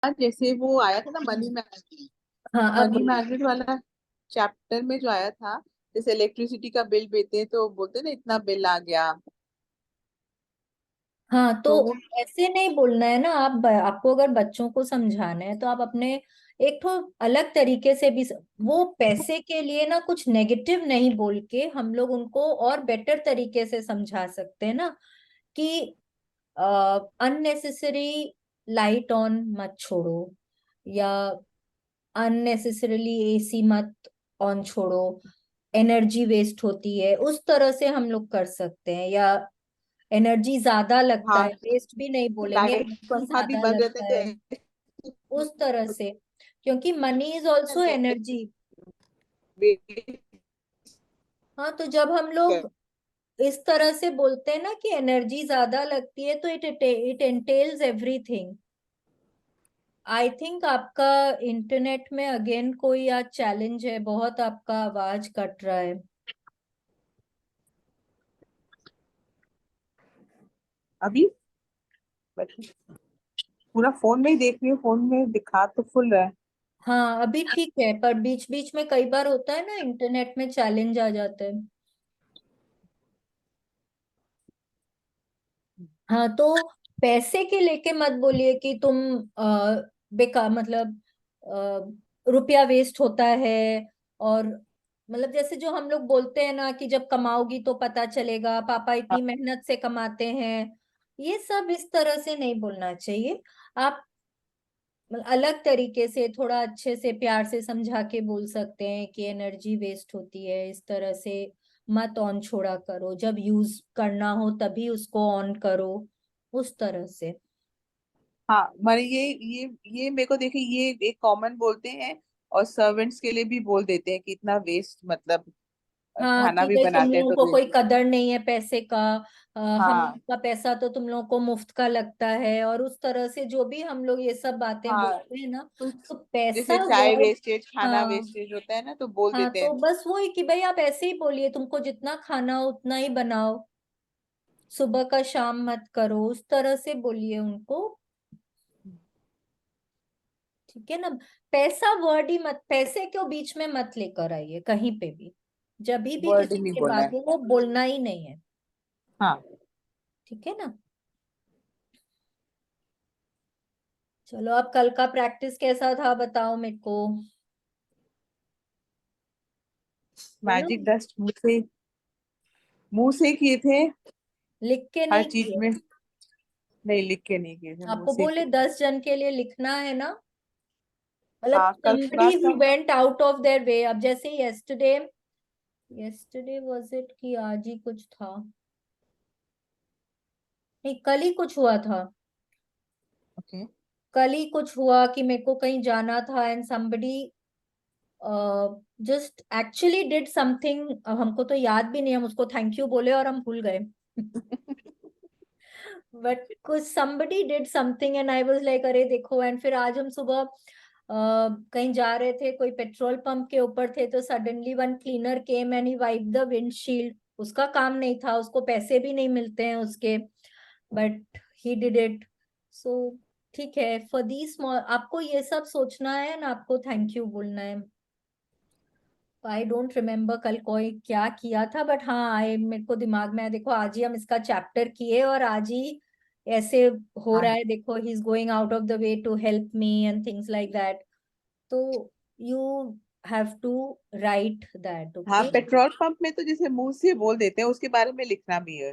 जैसे वो आया था ना मनी मैनेजमेंट। हाँ, अब मनी बोलिए। मैनेजमेंट वाला चैप्टर में जो आया था, जैसे इलेक्ट्रिसिटी का बिल देते हैं तो बोलते हैं ना इतना बिल आ गया। हाँ, तो तो वो ऐसे नहीं बोलना है ना। आपको अगर बच्चों को समझाना है तो आप अपने एक तो अलग तरीके से भी वो पैसे के लिए ना कुछ नेगेटिव नहीं बोल के हम लोग उनको और बेटर तरीके से समझा सकते हैं ना, कि अननेसेसरी लाइट ऑन मत छोड़ो, या अननेसेसरली एसी मत ऑन छोड़ो, एनर्जी वेस्ट होती है, उस तरह से हम लोग कर सकते हैं। या एनर्जी ज्यादा लगता हाँ, है, वेस्ट भी नहीं बोलेंगे, लाइट एनर्जी पंखा भी ज्यादा बंद रहते लगता है, हैं उस तरह से। क्योंकि मनी इज ऑल्सो तो एनर्जी। वेस्ट हाँ, तो जब हम कर। लोग इस तरह से बोलते हैं ना कि एनर्जी ज्यादा लगती है, तो इट एंटेल्स एवरीथिंग। आई थिंक आपका इंटरनेट में अगेन कोई आज चैलेंज है, बहुत आपका आवाज कट रहा है। अभी पूरा फोन में ही देख रही हूँ, फोन में दिखा तो फुल रहा है। हाँ, अभी ठीक है, पर बीच बीच में कई बार होता है ना, इंटरनेट में चैलेंज आ जाता है। हाँ, तो पैसे के लेके मत बोलिए कि तुम बेकार, मतलब रुपया वेस्ट होता है। और मतलब जैसे जो हम लोग बोलते हैं ना कि जब कमाओगी तो पता चलेगा, पापा इतनी मेहनत से कमाते हैं, ये सब इस तरह से नहीं बोलना चाहिए। आप मतलब अलग तरीके से थोड़ा अच्छे से प्यार से समझा के बोल सकते हैं कि एनर्जी वेस्ट होती है, इस तरह से मत ऑन छोड़ा करो, जब यूज करना हो तभी उसको ऑन करो, उस तरह से। हाँ, माने ये मेरे को देखिए, ये एक कॉमन बोलते हैं और सर्वेंट्स के लिए भी बोल देते हैं कि इतना वेस्ट, मतलब हाँ, खाना कि भी भाई तुम बनाते हैं लोगों तो को कोई वेस्ट। कदर नहीं है पैसे का, हम हाँ लोग का पैसा तो तुम लोगों को मुफ्त का लगता है, और उस तरह से जो भी हम लोग ये सब बातें हाँ, बोलते हैं ना, कुछ तो पैसा जैसे चाय वर्ड। वेस्टेज, खाना हाँ। वेस्टेज होता है ना, तो बोल हाँ, देते तो हैं। बस वो ही कि भाई आप ऐसे ही बोलिए, तुमको जितना खाना हो उतना ही बनाओ, सुबह का शाम मत करो, उस तरह से बोलिए उनको। ठीक है ना। पैसा वर्ड ही मत, पैसे को बीच में मत लेकर आइए कहीं पे भी, जब भी वर्ड ही किसी नहीं से बोलना बात है। हो वो बोलना ही नहीं है। हाँ। ठीक है ना। चलो, अब कल का प्रैक्टिस कैसा था बताओ मेरे को। बोलो। मैजिक डस्ट मुंह से किए थे। लिख के हर नहीं चीज किए। में। नहीं, लिख के नहीं किए थे, मुंह आपको से बोले किए थे। 10 जन के लिए लिखना है ना, मतलब हाँ, कल सुना somebody who था। went out of their way। अब जैसे yesterday, yesterday was it कि आज ही कुछ था, नहीं कल ही कुछ हुआ था। ओके। कल ही कुछ हुआ कि मेरे को कहीं जाना था, and somebody just actually did something, हमको तो याद भी नहीं, हम उसको थैंक यू बोले और हम भूल गए। बट कुछ somebody did something and I was like अरे देखो। एंड फिर आज हम सुबह कहीं जा रहे थे, कोई पेट्रोल पंप के ऊपर थे, तो suddenly one cleaner came and he wipe the windshield. उसका काम नहीं था, उसको पैसे भी नहीं मिलते हैं उसके, बट ही डिड इट। सो ठीक है, फॉर दी स्मॉल आपको ये सब सोचना है ना, आपको थैंक यू बोलना है। आई डोंट रिमेम्बर कल कोई क्या किया था, बट हाँ, आई मेरे को दिमाग में है, देखो आज ही हम इसका चैप्टर किए और आज ही ऐसे हो रहा हाँ है, देखो he is going out of the way to help me and things like that. तो you have to write that. हाँ, ओके। पेट्रोल पंप में तो जैसे मुंह से बोल देते हैं, उसके बारे में लिखना भी है।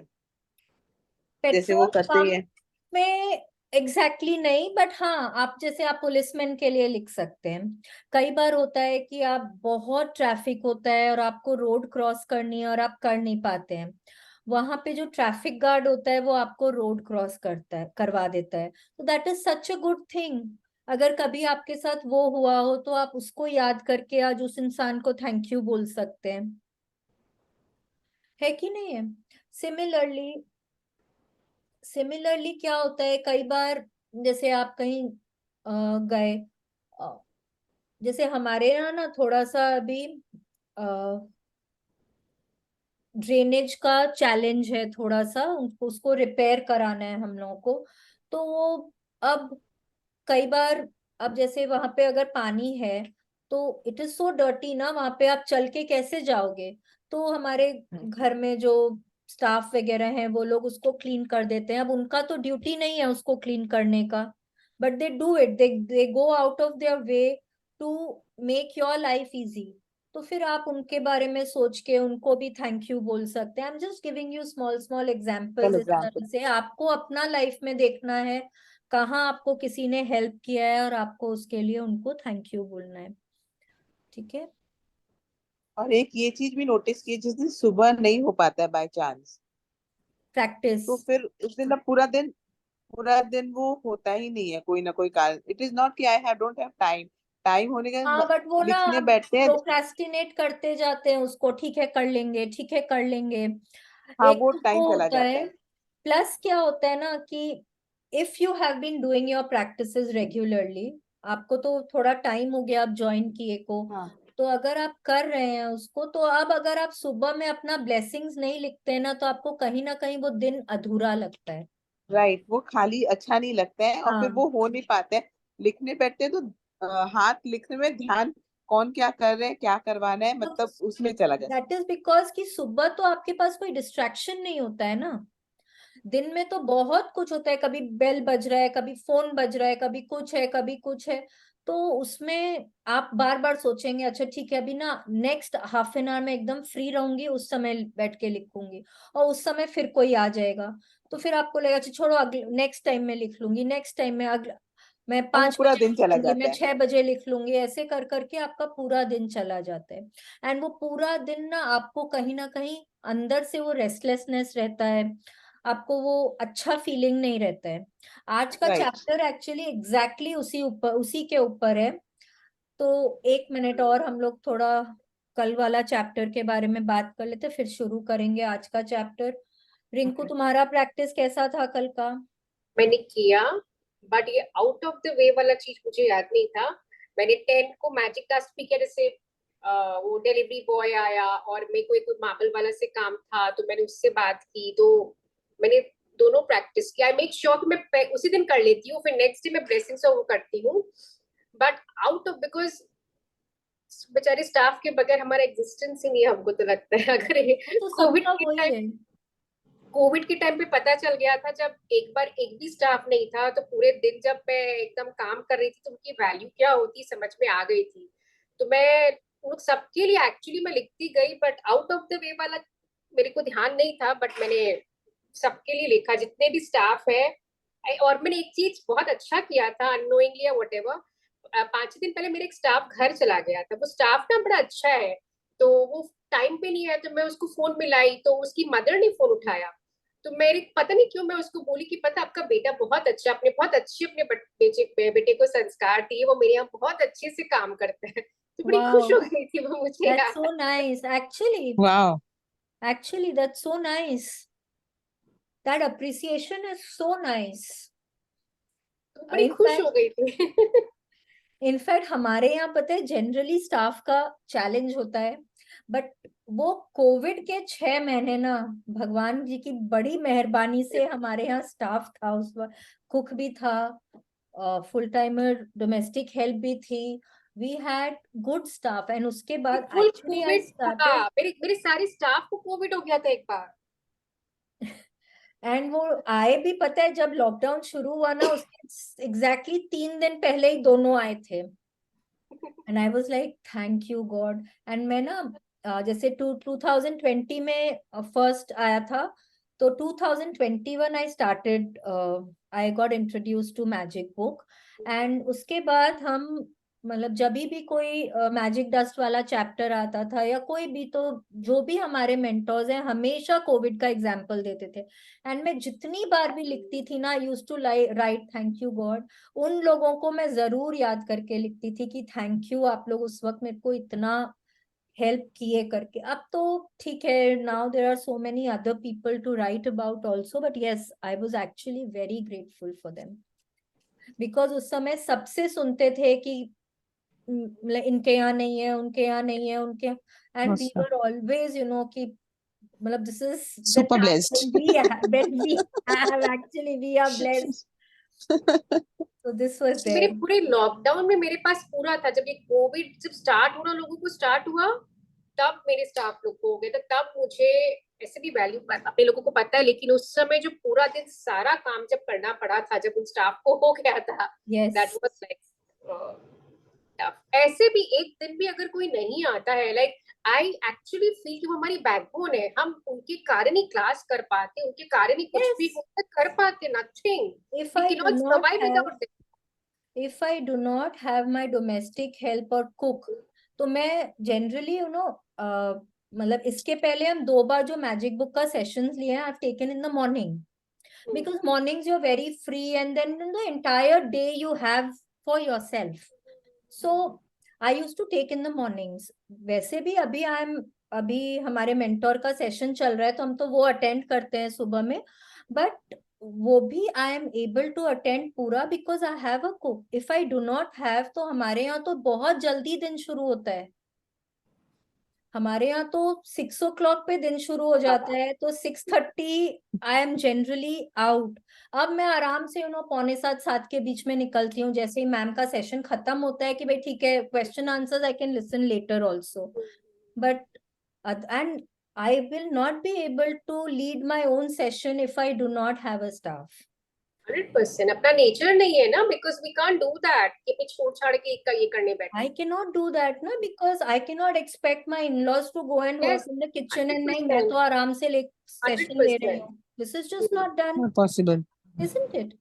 जैसे वो पेट्रोल करते ही पंप है। में एग्जैक्टली नहीं, बट हाँ, आप जैसे आप पुलिसमैन के लिए लिख सकते हैं। कई बार होता है कि आप बहुत ट्रैफिक होता है और आपको रोड क्रॉस करनी है और आप कर नहीं पाते हैं, वहां पे जो ट्रैफिक गार्ड होता है वो आपको रोड क्रॉस करता है, करवा देता है, तो that is such a good thing. अगर कभी आपके साथ वो हुआ हो तो आप उसको याद करके आज उस इंसान को थैंक यू बोल सकते हैं, है कि नहीं है। सिमिलरली, सिमिलरली क्या होता है कई बार, जैसे आप कहीं गए, अ, जैसे हमारे यहाँ ना थोड़ा सा अभी ड्रेनेज का चैलेंज है, थोड़ा सा उसको रिपेयर कराना है हम लोगों को। तो वो अब कई बार अब जैसे वहां पे अगर पानी है तो इट इज सो डर्टी ना, वहां पे आप चल के कैसे जाओगे? तो हमारे घर में जो स्टाफ वगैरह हैं वो लोग उसको क्लीन कर देते हैं। अब उनका तो ड्यूटी नहीं है उसको क्लीन करने का, but they do it, they go out of their way to make your life easy. तो फिर आप उनके बारे में सोच के उनको भी थैंक यू बोल सकते हैं। I am just giving you small small examples. इस एग्जाम्पल। तरह से आपको अपना लाइफ में देखना है कहाँ आपको किसी ने हेल्प किया है और आपको उसके लिए उनको थैंक यू बोलना है। ठीक है। और एक ये चीज भी नोटिस की, जिस दिन सुबह नहीं हो पाता है बाय चांस, प्रैक्टिस। तो फिर उस दिन अब पूरा दिन वो होता ही नहीं है, कोई ना कोई कारण। इट इज नॉट कि I have don't have time, time होने का हाँ बट वो ना लिखने आप बैठते हैं। प्रोक्रेस्टिनेट करते जाते हैं उसको, ठीक है कर लेंगे, ठीक है कर लेंगे। हाँ, एक वो तो टाइम वो चला होता जाता है। है। प्लस क्या होता है ना कि if you have been doing your practices regularly, आपको तो थोड़ा टाइम हो गया आप ज्वाइन किए को, हाँ, तो अगर आप कर रहे हैं उसको, तो अब अगर आप सुबह में अपना ब्लेसिंग्स नहीं लिखते हैं ना, तो आपको कहीं ना कहीं वो दिन अधूरा लगता है। राइट, वो खाली अच्छा नहीं लगता है, और फिर हाँ, वो हो नहीं पाता है। लिखने बैठते हैं तो हाथ लिखने में ध्यान, कौन क्या कर रहे हैं, क्या करवाना है, तो मतलब उसमें चला जाता दैट इज बिकॉज कि सुबह तो आपके पास कोई डिस्ट्रैक्शन नहीं होता है ना। दिन में तो बहुत कुछ होता है, कभी बेल बज रहा है, कभी फोन बज रहा है, कभी कुछ है, कभी कुछ है। तो उसमें आप बार बार सोचेंगे अच्छा ठीक है अभी ना नेक्स्ट हाफ एन आवर में एकदम फ्री रहूंगी, उस समय बैठ के लिखूंगी, और उस समय फिर कोई आ जाएगा। तो फिर आपको लगेगा अच्छा छोड़ो अगले नेक्स्ट टाइम में लिख लूंगी, नेक्स्ट टाइम में अगला, मैं है, और वो 5 पूरा बजे दिन लिख चला लूंगी, जाता मैं है। 6 बजे लिख लूंगी, ऐसे कर करके आपका पूरा दिन चला जाता है। एंड वो पूरा दिन ना कहीं अंदर से वो रेस्टलेसनेस रहता है, आपको वो अच्छा फीलिंग नहीं रहता है। आज का राइट। चैप्टर एक्चुअली एग्जैक्टली उसी के ऊपर है। तो 1 मिनट और हम लोग थोड़ा कल वाला चैप्टर के बारे में बात कर लेते, फिर शुरू करेंगे आज का चैप्टर। रिंकू ओके। तुम्हारा प्रैक्टिस कैसा था कल का? मैंने किया, बट ये आउट ऑफ द वे वाला चीज मुझे याद नहीं था। मैंने 10 को मैजिक टास्क भी किया, जैसे वो डिलीवरी बॉय आया और मेरे को एक मार्बल वाला से काम था तो मैंने उससे बात की, तो मैंने दोनों प्रैक्टिस किया। आई मेक श्योर कि मैं उसी दिन कर लेती हूँ, फिर नेक्स्ट डे मैं ब्लेसिंग्स वो करती हूँ। बट आउट ऑफ, बिकॉज बेचारे स्टाफ के बगैर हमारा एग्जिस्टेंस ही नहीं है, हमको तो लगता है। अगर वो तो कोविड सबका के वही टाइम है। कोविड के टाइम पे पता चल गया था, जब एक बार एक भी स्टाफ नहीं था, तो पूरे दिन जब मैं एकदम काम कर रही थी तो उनकी वैल्यू क्या होती समझ में आ गई थी। तो मैं उन सबके लिए एक्चुअली मैं लिखती गई, बट आउट ऑफ द वे वाला मेरे को ध्यान नहीं था, बट मैंने सबके लिए लिखा जितने भी स्टाफ है। और मैंने एक चीज बहुत अच्छा किया था, अननोइंगली या वट एवर। 5 दिन पहले मेरे एक स्टाफ घर चला गया था, वो स्टाफ ना बड़ा अच्छा है, तो वो टाइम पे नहीं आया, तो मैं उसको फोन मिलाई तो उसकी मदर ने फोन उठाया। तो मेरे पता नहीं क्यों मैं उसको बोली कि पता आपका बेटा बहुत अच्छा, अपने बहुत अच्छी अपने बेटे को संस्कार दिए, वो मेरे यहाँ बहुत अच्छे से काम करता है। तो बड़ी खुश वाओ, हो गई थी वो मुझे दैट्स यार। So nice actually. वाह। Actually, that's so nice. That appreciation is so nice. तो बड़ी In खुश हो fact, गई थी। इनफैक्ट हमारे यहाँ पता है जनरली स्टाफ का चैलेंज होता है, बट वो कोविड के 6 महीने ना भगवान जी की बड़ी मेहरबानी से हमारे यहाँ स्टाफ था उस वक्त, कुक भी था, फुल टाइमर डोमेस्टिक हेल्प भी थी, we had good staff. And उसके बाद फुल एक्चुअली आई कोविड था, स्टार्टेड। मेरे मेरे सारे स्टाफ को कोविड हो गया था एक बार। एंड वो आए भी पता है जब लॉकडाउन शुरू हुआ ना उसके एग्जैक्टली 3 दिन पहले ही दोनों आए थे। And I was like thank you God. And मैं ना जैसे 2020 में फर्स्ट आया था, तो 2021 I started, I got introduce to magic book. And उसके बाद हम मतलब जब भी कोई मैजिक डस्ट वाला चैप्टर आता था या कोई भी, तो जो भी हमारे मेंटर्स हैं हमेशा कोविड का एग्जाम्पल देते थे। एंड मैं जितनी बार भी लिखती थी ना, use to write thank you God, उन लोगों को मैं जरूर याद करके लिखती थी कि थैंक यू आप लोग उस वक्त मेरे को इतना हेल्प किए करके। अब तो ठीक है, now there are so many other people to write about also, but yes I was actually very grateful for them, because उस समय सबसे सुनते थे कि मतलब इनके यहाँ नहीं है, उनके यहाँ नहीं है, उनके, and we were always you know कि मतलब this is the super time blessed. when we have actually we are blessed. So this was मेरे there. पूरे लॉकडाउन में मेरे पास पूरा था, जब ये कोविड जब स्टार्ट होना लोगों को स्टार्ट हुआ, तब मेरे स्टाफ लोग को हो गए, तो तब मुझे ऐसे भी वैल्यू अपने लोगों को पता है, लेकिन उस समय जो पूरा दिन सारा काम जब करना पड़ा था, जब उन स्टाफ को हो गया था, that Yes. Was like tough. ऐसे भी एक दिन भी अगर कोई नहीं आता है, लाइक आई एक्चुअली फील कि वो हमारी बैकबोन है, हम उनके कारण ही क्लास कर पाते, उनके कारण ही कुछ भी Yes. कर पाते, nothing, If we I can do not not survive have, without if I do not have my domestic help or cook, तो मैं generally मतलब इसके पहले हम 2 बार जो मैजिक बुक का सेशंस लिए हैं, I've taken in the morning, because mornings you're very free and then the entire day you have for yourself. So I used to take in the mornings. वैसे भी अभी हमारे मेंटोर का session चल रहा है, तो हम तो वो अटेंड करते हैं सुबह में, बट वो भी I am able to attend पूरा because I have a cook. If I do not have, तो हमारे यहाँ तो बहुत जल्दी दिन शुरू होता है। हमारे यहाँ तो 6 o'clock पे दिन शुरू हो जाता है, तो 6:30 आई एम जनरली आउट। अब मैं आराम से 6:45-7 के बीच में निकलती हूँ, जैसे ही मैम का सेशन खत्म होता है कि भाई ठीक है, question answers I can listen later also, but and I will not be able to lead my own session if I do not have a staff. 100%। अपना नेचर नहीं है ना, because we can't do that कि पे छोड़ छाड़ के ये करने बैठे। I cannot do that ना, because I cannot expect my in-laws to go and work yes, in the kitchen and नहीं, मैं 100%, तो आराम से सेशन ले रही 100%। हूँ। This is just not done, Not possible. isn't it?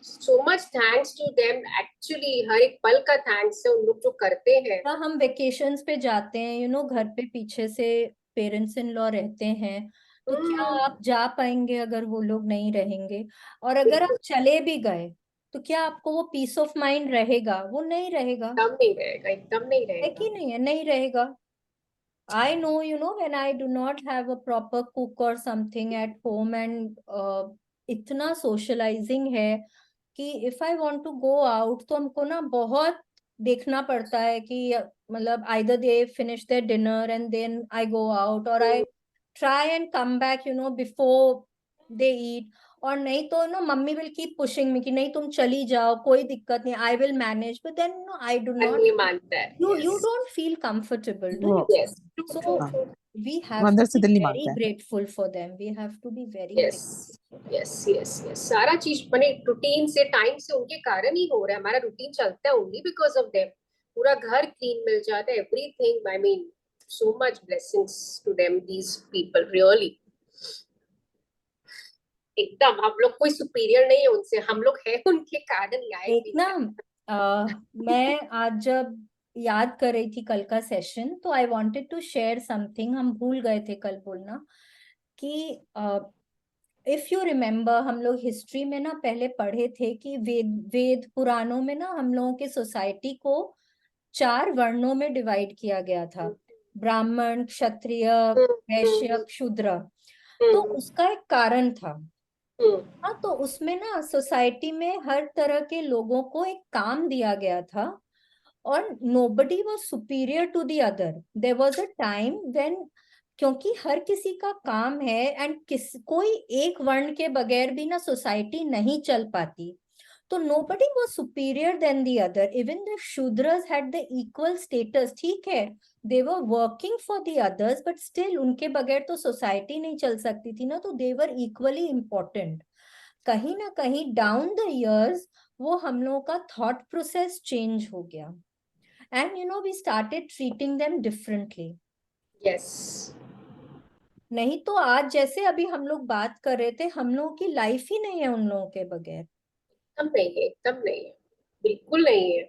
So much thanks to them, actually हर एक पल का थैंक्स है उन लोग जो करते हैं। या हम वेकेशंस पे जाते हैं, घर पे पीछे से पेरेंट्स इन लॉ रहते हैं, तो क्या आप जा पाएंगे अगर वो लोग नहीं रहेंगे? और अगर आप चले भी गए, तो क्या आपको वो पीस ऑफ माइंड रहेगा? वो नहीं रहेगा। एकदम नहीं रहेगा, एकदम नहीं है रहेगा। कि नहीं है? नहीं रहेगा। I know, when I do not have a proper cook or something at home and इतना socializing है कि if I want to go out, तो हमको ना बहुत देखना पड़ता है कि मतलब either they finish their dinner and then I go out, or I try and come back, before they eat. और नहीं तो mummy will keep pushing me कि नहीं तुम चली जाओ, कोई दिक्कत नहीं, I will manage. But then I do मन not. नहीं मानता है। You don't feel comfortable, do you? वो yes, true true So true. we वो have अंदर to से be दिल नहीं very मानता है। grateful for them. We have to be very yes grateful. Yes yes yes, सारा चीज मैंने रूटीन से टाइम से उनके कारण ही हो रहा है, हमारा रूटीन चलता है ओनली बिकॉज ऑफ देम। पूरा घर क्लीन मिल जाता है, everything, I mean so much blessings to them, these people, really. एकदम हम लोग कोई सुपीरियर नहीं है उनसे, हम लोग है उनके कारण ही आए एक भी ना हैं। मैं आज जब याद कर रही थी कल का सेशन, तो I wanted to share something, हम भूल गए थे कल बोलना, कि इफ यू रिमेम्बर, हम लोग हिस्ट्री में ना पहले पढ़े थे कि वेद पुराणों में ना हम लोगों के सोसाइटी को 4 वर्णों में डिवाइड किया गया था, ब्राह्मण, क्षत्रिय, वैश्य, शूद्र। तो उसका एक कारण था। हाँ, तो उसमें ना सोसाइटी में हर तरह के लोगों को एक काम दिया गया था, और nobody was superior to the other. There was a time when, क्योंकि हर किसी का काम है एंड कोई एक वर्ण के बगैर भी ना सोसाइटी नहीं चल पाती, तो nobody was superior than the other. Even the shudras had the equal status. ठीक है, they were working for the others, but still उनके बगैर तो सोसाइटी नहीं चल सकती थी ना, तो they were equally important. कहीं ना कहीं डाउन द इयर्स वो हम लोगों का थॉट प्रोसेस चेंज हो गया, and we started treating them differently. Yes, नहीं तो आज जैसे अभी हम लोग बात कर रहे थे, हम लोगों की लाइफ ही नहीं है उन लोगों के बगैर। एकदम नहीं है, एकदम नहीं है, बिल्कुल नहीं है।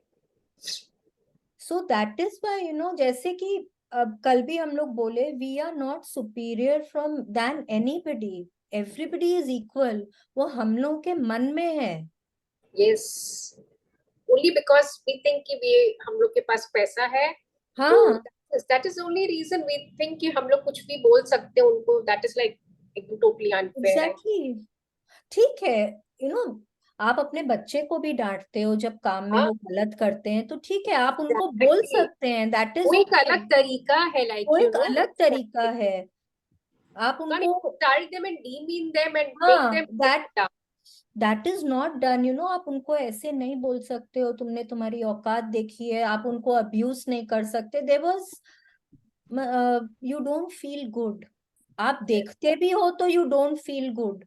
सो दैट इज व्हाई जैसे कि अब कल भी हम लोग बोले, we are not superior from than anybody, everybody is equal. वो हम लोगों के मन में है। Yes, only because we think कि वे हम लोग के पास पैसा है, तो हाँ, that is only reason we think कि हम लोग कुछ भी बोल सकते हैं उनको, दैट इज लाइक एकदम टोटली अनफेयर है। एग्जैक्टली। ठीक है, यू नो आप अपने बच्चे को भी डांटते हो जब काम में हाँ, वो गलत करते हैं, तो ठीक है, आप उनको बोल एग्जैक्टली, सकते हैं, दैट इज वो एक ओके। अलग तरीका है, वो लाइक एक अलग तरीका है। आप can't उनको, start them and demean them and make हाँ, them that down. That is not done, you know. आप उनको ऐसे नहीं बोल सकते हो, तुमने तुम्हारी औकात देखी है, आप उनको अब्यूज नहीं कर सकते। There was, you don't feel good. आप देखते भी हो तो you don't feel good,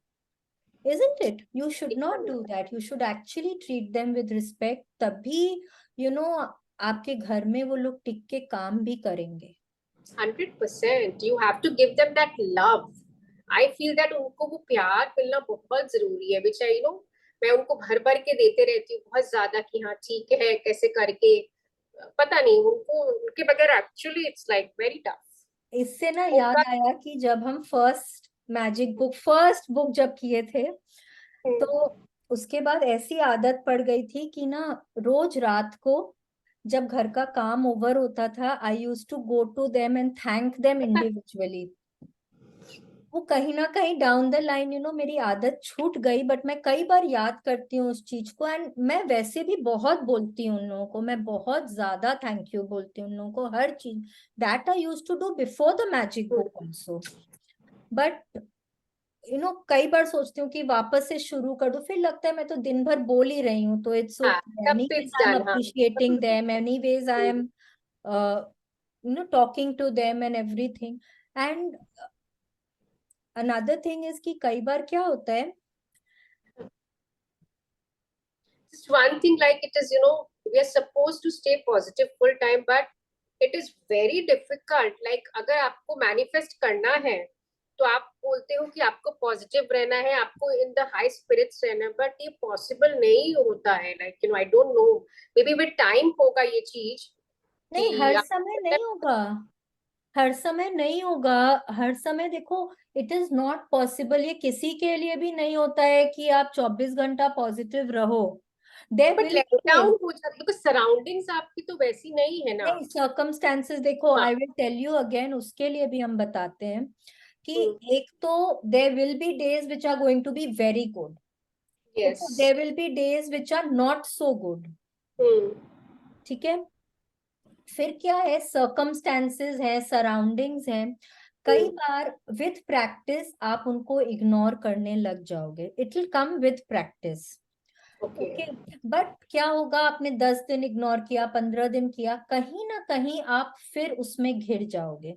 isn't it? You should not do that. You should actually treat them with respect. तभी you know आपके घर में वो लोग टिक के काम भी करेंगे। 100%. You have to give them that love. I feel that उनको वो प्यार मिलना बहुत जरूरी है, which I मैं उनको भर भर के देते रहती हूँ बहुत ज्यादा कि हाँ ठीक है कैसे करके, पता नहीं उनको उनके बगैर actually it's like very tough. इससे ना याद आया कि जब हम फर्स्ट बुक जब किए थे, तो उसके बाद ऐसी आदत पड़ गई थी कि ना रोज रात को जब घर का काम ओवर होता था, I use to go to them and thank them individually. वो कहीं ना कहीं डाउन द लाइन मेरी आदत छूट गई, बट मैं कई बार याद करती हूँ उस चीज को। एंड मैं वैसे भी बहुत बोलती हूँ उन लोगों को, मैं बहुत ज्यादा थैंक यू बोलती हूँ उन लोगों को हर चीज। That I use to do before the magic book also. But कई बार सोचती हूँ कि वापस से शुरू कर दूं, फिर लगता है मैं तो दिन भर बोल ही रही हूँ, तो इट्स हाँ ओके। तब तो anyways it's I am done. हाँ appreciating them, anyways I am talking to them and everything. And another thing is कि कई बार क्या होता है, just one thing, like it is we are supposed to stay positive full time, but it is very difficult. like अगर आपको manifest करना है तो आप बोलते हो कि आपको पॉजिटिव रहना है, आपको इन द हाई स्पिरिट्स रहना है, बट ये पॉसिबल नहीं होता है। Like I don't know, may be with time होगा ये चीज नहीं कि हर आप समय नहीं होगा, हर समय नहीं होगा। हर समय देखो, इट इज नॉट पॉसिबल। ये किसी के लिए भी नहीं होता है कि आप 24 घंटा पॉजिटिव रहो। There but will let down हो जाती बिकॉज सराउंडिंग्स आपकी तो वैसी नहीं है ना। नहीं, सर्कमस्टेंसेस देखो, हाँ। I will tell you again, उसके लिए भी हम बताते हैं कि एक तो there will be days which are going to be very good, yes. Okay, there will be days which are not so good, hmm. ठीक है। फिर क्या है, सर्कमस्टेंसेस है, सराउंडिंग्स हैं। कई बार विथ प्रैक्टिस आप उनको इग्नोर करने लग जाओगे, it will come with practice, okay. Okay. But क्या होगा, आपने 10 दिन इग्नोर किया, 15 दिन किया, कहीं ना कहीं आप फिर उसमें घिर जाओगे।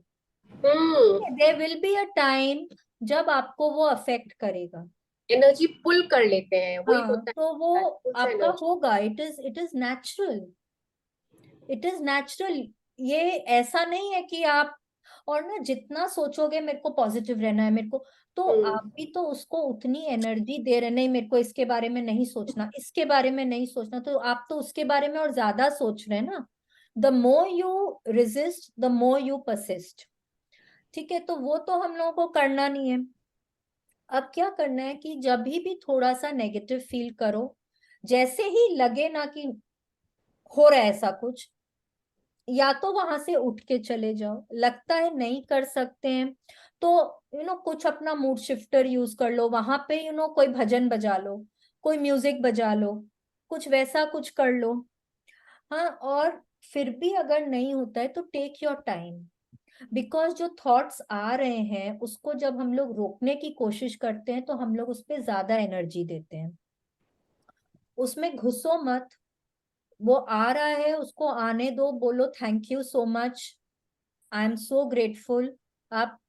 Hmm. There will be a time जब आपको वो अफेक्ट करेगा। एनर्जी पुल कर लेते हैं, वही हाँ, होता तो वो है पुल से आपका एनर्जी। होगा, it is natural, it is natural. ये ऐसा नहीं है कि आप, और ना जितना सोचोगे मेरे को पॉजिटिव रहना है, मेरे को, तो आप भी तो उसको उतनी एनर्जी दे रहे, नहीं मेरे को इसके बारे में नहीं सोचना, इसके बारे में नहीं सोचना, तो आप तो उसके बारे में और ज्यादा सोच रहे हैं ना। The more you resist the more you persist, ठीक है। तो वो तो हम लोगों को करना नहीं है। अब क्या करना है कि जब भी थोड़ा सा नेगेटिव फील करो, जैसे ही लगे ना कि हो रहा है ऐसा कुछ, या तो वहां से उठ के चले जाओ। लगता है नहीं कर सकते हैं तो कुछ अपना मूड शिफ्टर यूज कर लो, वहां पे कोई भजन बजा लो, कोई म्यूजिक बजा लो, कुछ वैसा कुछ कर लो। हाँ, और फिर भी अगर नहीं होता है तो टेक योर टाइम, बिकॉज जो थॉट्स आ रहे हैं उसको जब हम लोग रोकने की कोशिश करते हैं तो हम लोग उस पर ज्यादा एनर्जी देते हैं। उसमें घुसो मत, वो आ रहा है उसको आने दो, बोलो thank you so much, I am so grateful, आप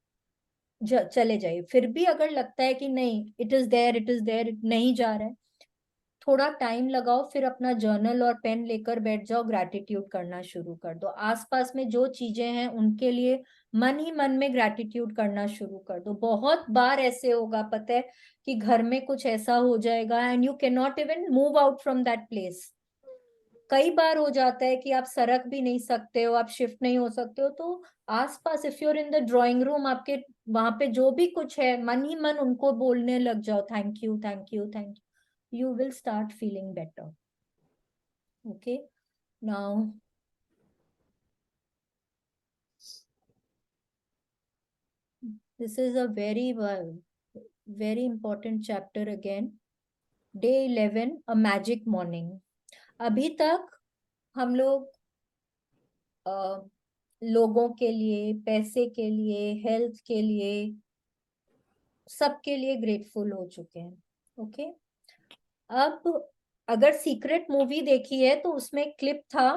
चले जाइए। फिर भी अगर लगता है कि नहीं, इट इज देयर, नहीं जा रहा है, थोड़ा टाइम लगाओ, फिर अपना जर्नल और पेन लेकर बैठ जाओ, ग्रैटिट्यूड करना शुरू कर दो। आसपास में जो चीजें हैं उनके लिए मन ही मन में ग्रैटिट्यूड करना शुरू कर दो। बहुत बार ऐसे होगा, पता है, कि घर में कुछ ऐसा हो जाएगा and you can not even move out from that place. कई बार हो जाता है कि आप सरक भी नहीं सकते हो, आप शिफ्ट नहीं हो सकते हो, तो आसपास if you're in the drawing room, आपके वहां पे जो भी कुछ है, मन ही मन उनको बोलने लग जाओ, thank you thank you thank you, you will start feeling better, okay। Now this is a very important chapter again, day 11, a magic morning। अभी तक हम लोग लोगों के लिए, पैसे के लिए, हेल्थ के लिए, सबके लिए ग्रेटफुल हो चुके हैं, ओके। अब अगर सीक्रेट मूवी देखी है तो उसमें एक क्लिप था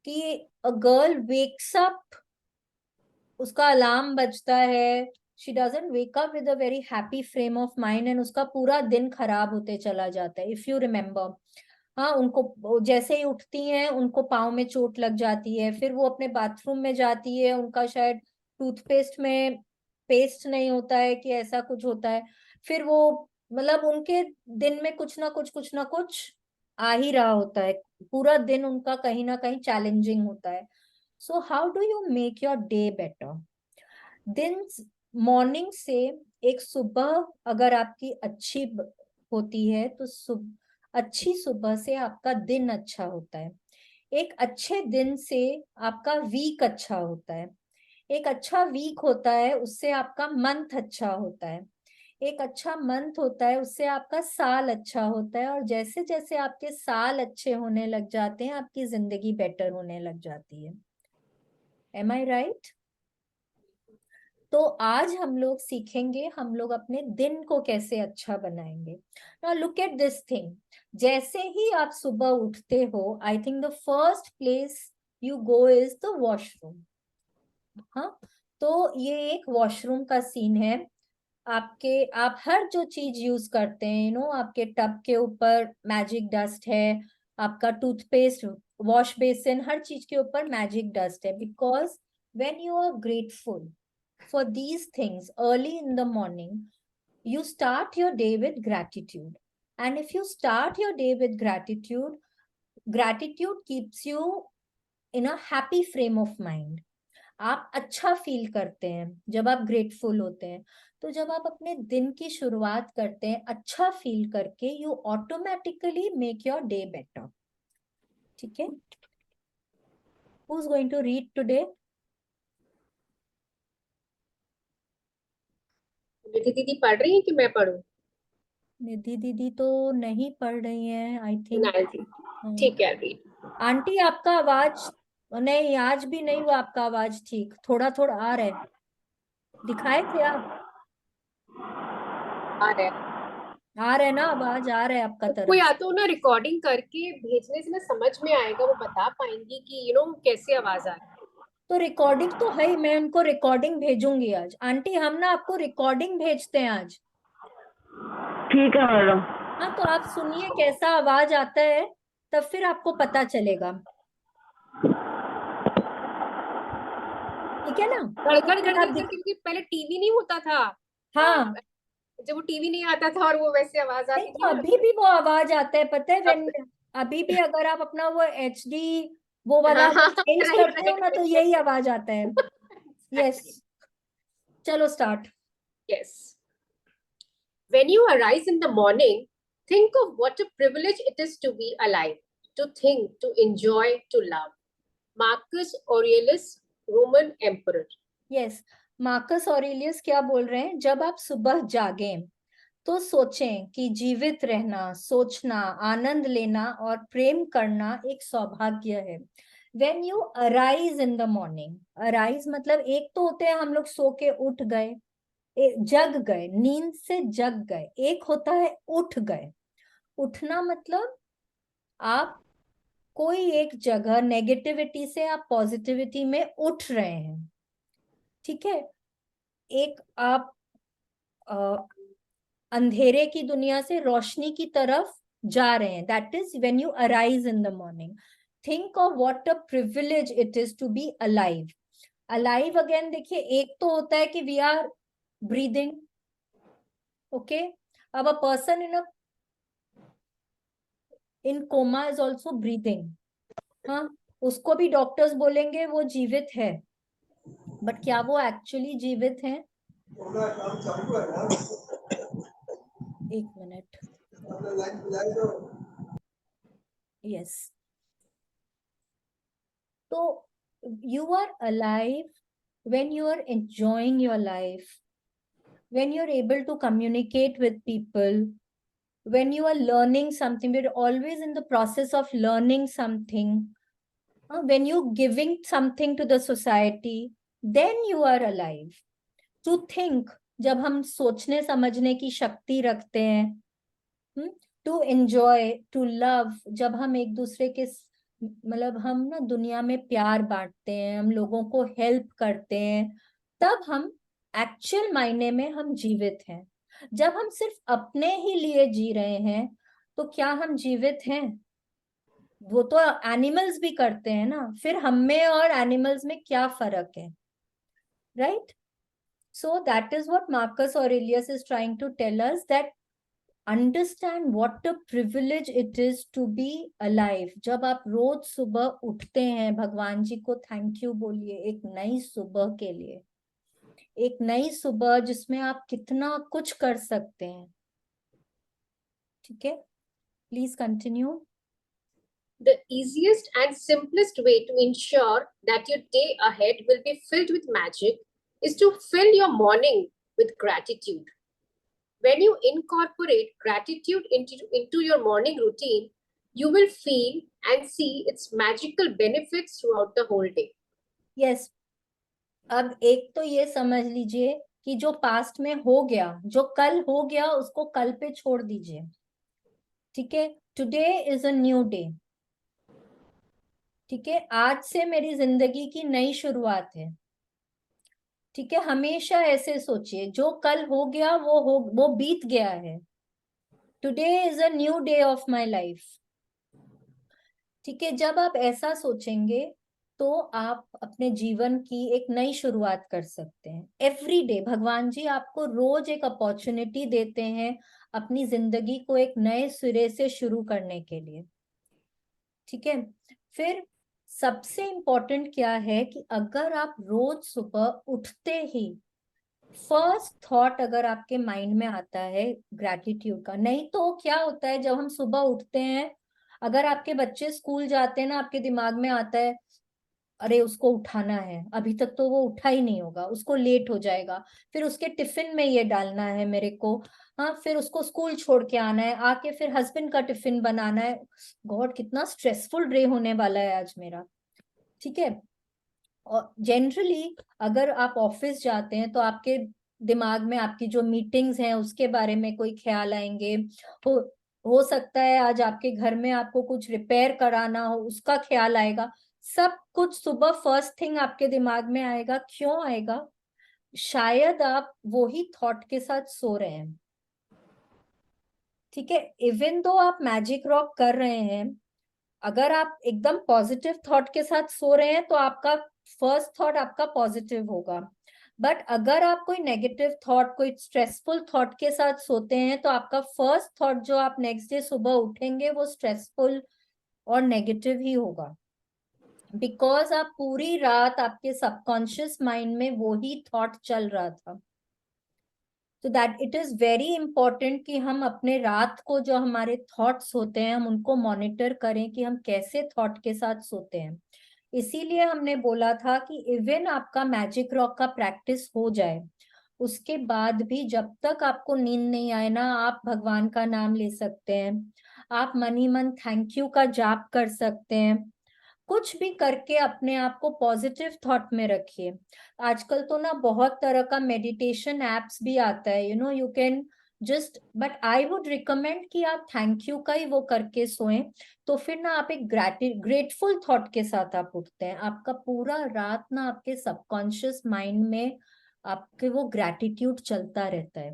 कि अ गर्ल वेक्स अप, उसका अलार्म बजता है, she doesn't wake up with a very happy frame of mind and उसका पूरा दिन खराब होते चला जाता है, इफ यू रिमेम्बर। हाँ, उनको जैसे ही उठती हैं उनको पाँव में चोट लग जाती है, फिर वो अपने बाथरूम में जाती है, उनका शायद टूथपेस्ट में पेस्ट नहीं होता है कि ऐसा कुछ होता है, फिर वो मतलब उनके दिन में कुछ ना कुछ आ ही रहा होता है, पूरा दिन उनका कहीं ना कहीं चैलेंजिंग होता है। So how do you make your day better? दिन मॉर्निंग से एक सुबह अगर आपकी अच्छी होती है तो अच्छी सुबह से आपका दिन अच्छा होता है, एक अच्छे दिन से आपका वीक अच्छा होता है, एक अच्छा वीक होता है उससे आपका मंथ अच्छा होता है, एक अच्छा मंथ होता है उससे आपका साल अच्छा होता है, और जैसे जैसे आपके साल अच्छे होने लग जाते हैं आपकी जिंदगी बेटर होने लग जाती है। एम आई राइट? तो आज हम लोग सीखेंगे हम लोग अपने दिन को कैसे अच्छा बनाएंगे। Now look at this thing, जैसे ही आप सुबह उठते हो I think the first place you go is the washroom. हाँ, तो ये एक वॉशरूम का सीन है। आप हर जो चीज यूज करते हैं, आपके टब के ऊपर मैजिक डस्ट है, आपका टूथपेस्ट, वॉश बेसिन, हर चीज के ऊपर मैजिक डस्ट है, because when you are grateful for these things early in the morning, you start your day with gratitude. And if you start your day with gratitude, gratitude keeps you in a happy frame of mind. आप अच्छा feel करते हैं जब आप grateful होते हैं, तो जब आप अपने दिन की शुरुआत करते हैं अच्छा फील करके, you automatically make your day better. ठीक है? Who is going to read today? Nidhi दीदी पढ़ रही है कि मैं पढ़ूं? निधि दीदी तो नहीं पढ़ रही है आई थिंक। नहीं, ठीक है रीड। आंटी आपका आवाज नहीं, आज भी नहीं हुआ आपका आवाज ठीक, थोड़ा थोड़ा आ रहा है, दिखाए थे आप? आ रहा है। आ रहा है ना, आवाज आ रहा है आपका उसको तरफ या से। तो ना रिकॉर्डिंग करके भेजने से ना समझ में आएगा, वो बता पाएंगी कि कैसे आवाज आ रही है। तो रिकॉर्डिंग तो है ही, मैं उनको रिकॉर्डिंग भेजूंगी आज। आंटी हम ना आपको रिकॉर्डिंग भेजते हैं आज। ठीक है मैडम। हाँ, तो आप सुनिए कैसा आवाज आता है, तब फिर आपको पता चलेगा। ठीक है ना? गड़गड़ फिर गड़गड़ आप करके, क्योंकि पहले टीवी नहीं होता था। हाँ, जब वो टीवी नहीं आता था और वो वैसे आवाज नहीं आती तो थी ना। अभी भी वो आवाज आता है, पता है अब अभी भी अगर आप अपना वो HD वो वाला हाँ अगर हाँ, चेंज राइट करते हो ना तो राइट। यही आवाज आता है। यस, चलो start. Yes. When you arise in the morning, think of what a privilege it is to be alive, to think, to enjoy, to love. Marcus Aurelius, Roman Emperor. Yes, Marcus Aurelius क्या बोल रहे हैं, जब आप सुबह जागें तो सोचें कि जीवित रहना, सोचना, आनंद लेना और प्रेम करना एक सौभाग्य है। When you arise in the morning, arise मतलब एक तो होते हैं हम लोग सो के उठ गए, जग गए, नींद से जग गए, एक होता है उठ गए। उठना मतलब आप कोई एक जगह नेगेटिविटी से आप पॉजिटिविटी में उठ रहे हैं। ठीक है? एक आप अंधेरे की दुनिया से रोशनी की तरफ जा रहे हैं, that is when you arise in the morning. Think of what a privilege it is to be alive. Alive again देखिए, एक तो होता है कि वी आर ब्रीदिंग, ओके। अब a person in coma is also breathing. हाँ, उसको भी डॉक्टर्स बोलेंगे वो जीवित है, बट क्या वो एक्चुअली जीवित है? एक मिनट। यस, तो you are alive when you are enjoying your life, when you're able to communicate with people, when you are learning something, we're always in the process of learning something, when you're giving something to the society, then you are alive. To think, जब हम सोचने समझने की शक्ति रखते हैं, to enjoy, to love. जब हम एक दूसरे के मतलब हम ना दुनिया में प्यार बांटते हैं, हम लोगों को हेल्प करते हैं, तब हम एक्चुअल मायने में हम जीवित हैं। जब हम सिर्फ अपने ही लिए जी रहे हैं तो क्या हम जीवित हैं? वो तो एनिमल्स भी करते हैं ना। फिर हम में और एनिमल्स में क्या फर्क है, right? So that is what Marcus Aurelius is trying to tell us, that understand what a privilege it is to be alive. जब आप रोज सुबह उठते हैं, भगवान जी को थैंक यू बोलिए एक नई सुबह के लिए, एक नई सुबह जिसमें आप कितना कुछ कर सकते हैं। ठीक है, please continue. The easiest and simplest way to ensure that your day ahead will be filled with magic is to fill your morning with gratitude. When you incorporate gratitude into your morning routine, you will feel and see its magical benefits throughout the whole day. Yes, अब एक तो ये समझ लीजिए कि जो past में हो गया, जो कल हो गया, उसको कल पे छोड़ दीजिए। ठीक है, today is a new day. ठीक है, आज से मेरी जिंदगी की नई शुरुआत है। ठीक है, हमेशा ऐसे सोचिए, जो कल हो गया वो बीत गया है। Today is a new day of my life. ठीक है, जब आप ऐसा सोचेंगे तो आप अपने जीवन की एक नई शुरुआत कर सकते हैं। एवरी डे भगवान जी आपको रोज एक अपॉर्चुनिटी देते हैं अपनी जिंदगी को एक नए सिरे से शुरू करने के लिए। ठीक है, फिर सबसे इम्पोर्टेंट क्या है कि अगर आप रोज सुबह उठते ही फर्स्ट थॉट अगर आपके माइंड में आता है ग्रैटिट्यूड का, नहीं तो क्या होता है जब हम सुबह उठते हैं, अगर आपके बच्चे स्कूल जाते हैं ना, आपके दिमाग में आता है अरे उसको उठाना है, अभी तक तो वो उठा ही नहीं होगा, उसको लेट हो जाएगा, फिर उसके टिफिन में ये डालना है मेरे को, हाँ फिर उसको स्कूल छोड़ के आना है, आके फिर हस्बैंड का टिफिन बनाना है। गॉड, कितना स्ट्रेसफुल डे होने वाला है आज मेरा। ठीक है, और जनरली अगर आप ऑफिस जाते हैं तो आपके दिमाग में आपकी जो मीटिंग्स हैं उसके बारे में कोई ख्याल आएंगे। हो हो सकता है आज आपके घर में आपको कुछ रिपेयर कराना हो, उसका ख्याल आएगा। सब कुछ सुबह फर्स्ट थिंग आपके दिमाग में आएगा। क्यों आएगा? शायद आप वो ही थॉट के साथ सो रहे हैं। ठीक है, इवन दो आप मैजिक रॉक कर रहे हैं, अगर आप एकदम पॉजिटिव थॉट के साथ सो रहे हैं तो आपका फर्स्ट थॉट आपका पॉजिटिव होगा। बट अगर आप कोई नेगेटिव थॉट, कोई स्ट्रेसफुल थॉट के साथ सोते हैं तो आपका फर्स्ट थॉट जो आप नेक्स्ट डे सुबह उठेंगे वो स्ट्रेसफुल और नेगेटिव ही होगा। बिकॉज आप पूरी रात आपके सबकॉन्शियस माइंड में वो ही थॉट चल रहा था। तो that it is very important कि हम अपने रात को जो हमारे थॉट्स होते हैं हम उनको मॉनिटर करें कि हम कैसे थॉट के साथ सोते हैं। इसीलिए हमने बोला था कि इवन आपका मैजिक रॉक का प्रैक्टिस हो जाए, उसके बाद भी जब तक आपको नींद नहीं आए ना, आप भगवान का नाम ले सकते हैं, आप मन ही मन थैंक यू का जाप कर सकते हैं। कुछ भी करके अपने आप को पॉजिटिव थॉट में रखिए। आजकल तो ना बहुत तरह का मेडिटेशन एप्स भी आता है, you can just, but I would recommend कि आप थैंक यू का ही वो करके सोएं। तो फिर ना आप एक ग्रेटफुल थॉट के साथ आप उठते हैं, आपका पूरा रात ना आपके सबकॉन्शियस माइंड में आपके वो ग्रैटिट्यूड चलता रहता है,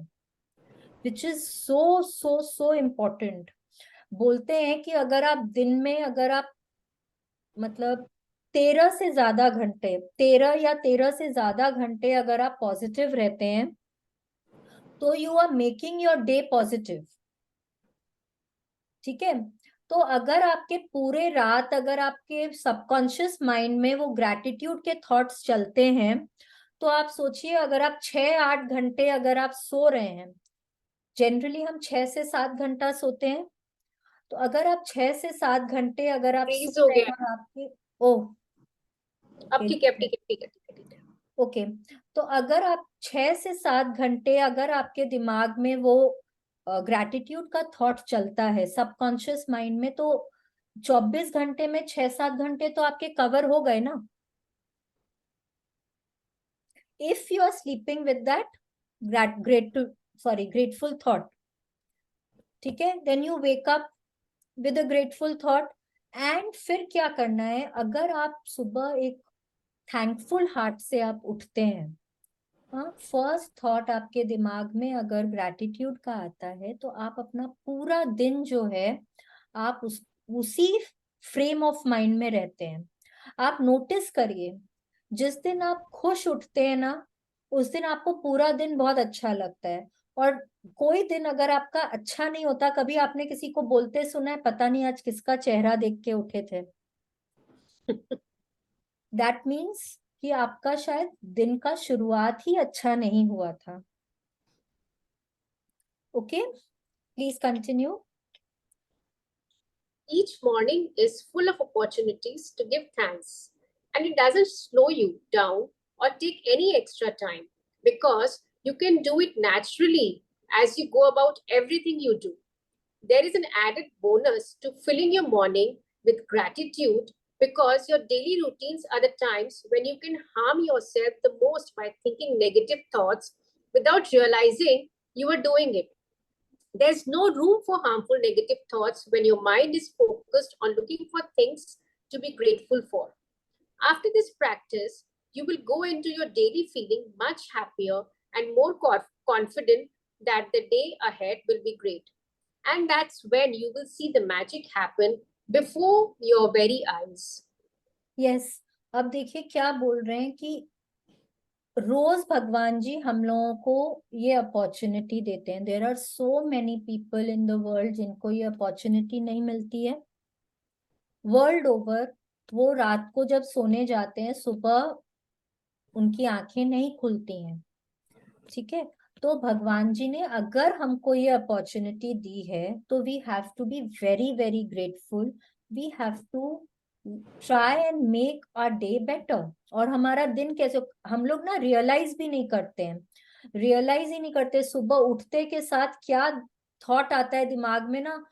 which is so so so important. बोलते हैं कि अगर आप दिन में अगर आप मतलब 13 से ज्यादा घंटे अगर आप पॉजिटिव रहते हैं तो you are making your day positive. ठीक है, तो अगर आपके पूरे रात अगर आपके सबकॉन्शियस माइंड में वो ग्रैटिट्यूड के थॉट्स चलते हैं, तो आप सोचिए अगर आप 6-8 घंटे अगर आप सो रहे हैं, जनरली हम 6 से 7 घंटा सोते हैं, तो अगर आप 6 से 7 घंटे अगर आप फ्रीज सो हो रहे हैं गया। और आपके ओह अब ठीक है, ठीक है, ठीक है, ठीक है, ठीक है। ओके, तो अगर आप 6 से 7 घंटे अगर आपके दिमाग में वो ग्रैटिट्यूड का थॉट चलता है सबकॉन्शियस माइंड में, तो 24 घंटे में 6-7 घंटे तो आपके कवर हो गए ना। If you are sleeping with that grateful thought. ठीक है, then you wake up with a grateful thought. And फिर क्या करना है, अगर आप सुबह एक थैंकफुल हार्ट से आप उठते हैं, हाँ, फर्स्ट थॉट आपके दिमाग में अगर ग्रैटिट्यूड का आता है, तो आप अपना पूरा दिन जो है आप उसी फ्रेम ऑफ माइंड में रहते हैं। आप नोटिस करिए, जिस दिन आप खुश उठते हैं ना, उस दिन आपको पूरा दिन बहुत अच्छा लगता है। और कोई दिन अगर आपका अच्छा नहीं होता, कभी आपने किसी को बोलते सुना है, पता नहीं आज किसका चेहरा देख के उठे थे? दैट मीन्स कि आपका शायद दिन का शुरुआत ही अच्छा नहीं हुआ था। Okay, please continue. Each morning is full of opportunities to give thanks, and it doesn't slow you down or take any extra time because you can do it naturally as you go about everything you do. There is an added bonus to filling your morning with gratitude because your daily routines are the times when you can harm yourself the most by thinking negative thoughts without realizing you are doing it. There's no room for harmful negative thoughts when your mind is focused on looking for things to be grateful for. After this practice, you will go into your daily feeling much happier and more confident that the day ahead will be great. And that's when you will see the magic happen before your very eyes. Yes, अब देखिए क्या बोल रहे हैं कि रोज भगवान जी हम लोगों को ये अपॉर्चुनिटी देते हैं। There are so many people in the world जिनको ये अपॉर्चुनिटी नहीं मिलती है वर्ल्ड ओवर। वो रात को जब सोने जाते हैं, सुबह उनकी आंखें नहीं खुलती हैं। ठीक है, तो भगवान जी ने अगर हमको ये अपॉर्चुनिटी दी है, तो we have to be very very grateful. We have to try and make our day better. और हमारा दिन कैसे, हम लोग ना रियलाइज भी नहीं करते हैं, रियलाइज ही नहीं करते सुबह उठते के साथ क्या थॉट आता है दिमाग में ना,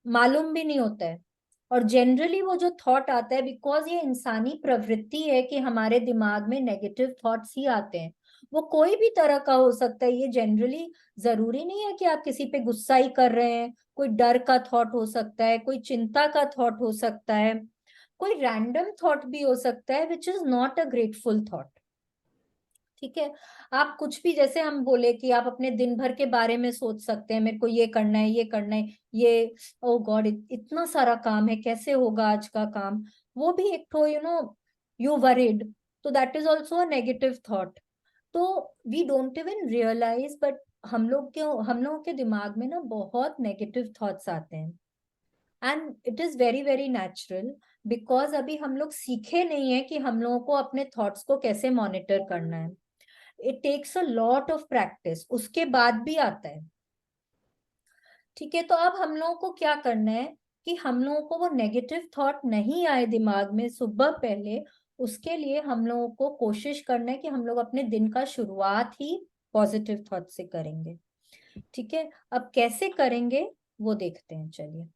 मालूम भी नहीं होता है। और जनरली वो जो थॉट आता है, बिकॉज ये इंसानी प्रवृत्ति है कि हमारे दिमाग में नेगेटिव थॉट्स ही आते हैं। वो कोई भी तरह का हो सकता है, ये जनरली जरूरी नहीं है कि आप किसी पे गुस्सा ही कर रहे हैं। कोई डर का थॉट हो सकता है, कोई चिंता का थॉट हो सकता है, कोई रैंडम थॉट भी हो सकता है which is not a grateful thought. ठीक है, आप कुछ भी, जैसे हम बोले कि आप अपने दिन भर के बारे में सोच सकते हैं, मेरे को ये करना है, ये करना है, ये ओ गॉड इतना सारा काम है, कैसे होगा आज का काम। वो भी एक तो यू वरीड, तो that is also a negative thought. तो we don't even realise, but हम लोगों के दिमाग में ना बहुत नेगेटिव थॉट्स आते हैं। And it is very very natural, because अभी हम लोग सीखे नहीं है कि हम लोगों को अपने थॉट्स को कैसे मॉनिटर करना है। It takes a lot of practice, उसके बाद भी आता है। ठीक है, तो अब हम लोगों को क्या करना है कि हम लोगों को वो नेगेटिव थॉट नहीं आए दिमाग में सुबह पहले, उसके लिए हम लोगों को कोशिश करना है कि हम लोग अपने दिन का शुरुआत ही पॉजिटिव थॉट से करेंगे। ठीक है, अब कैसे करेंगे वो देखते हैं, चलिए।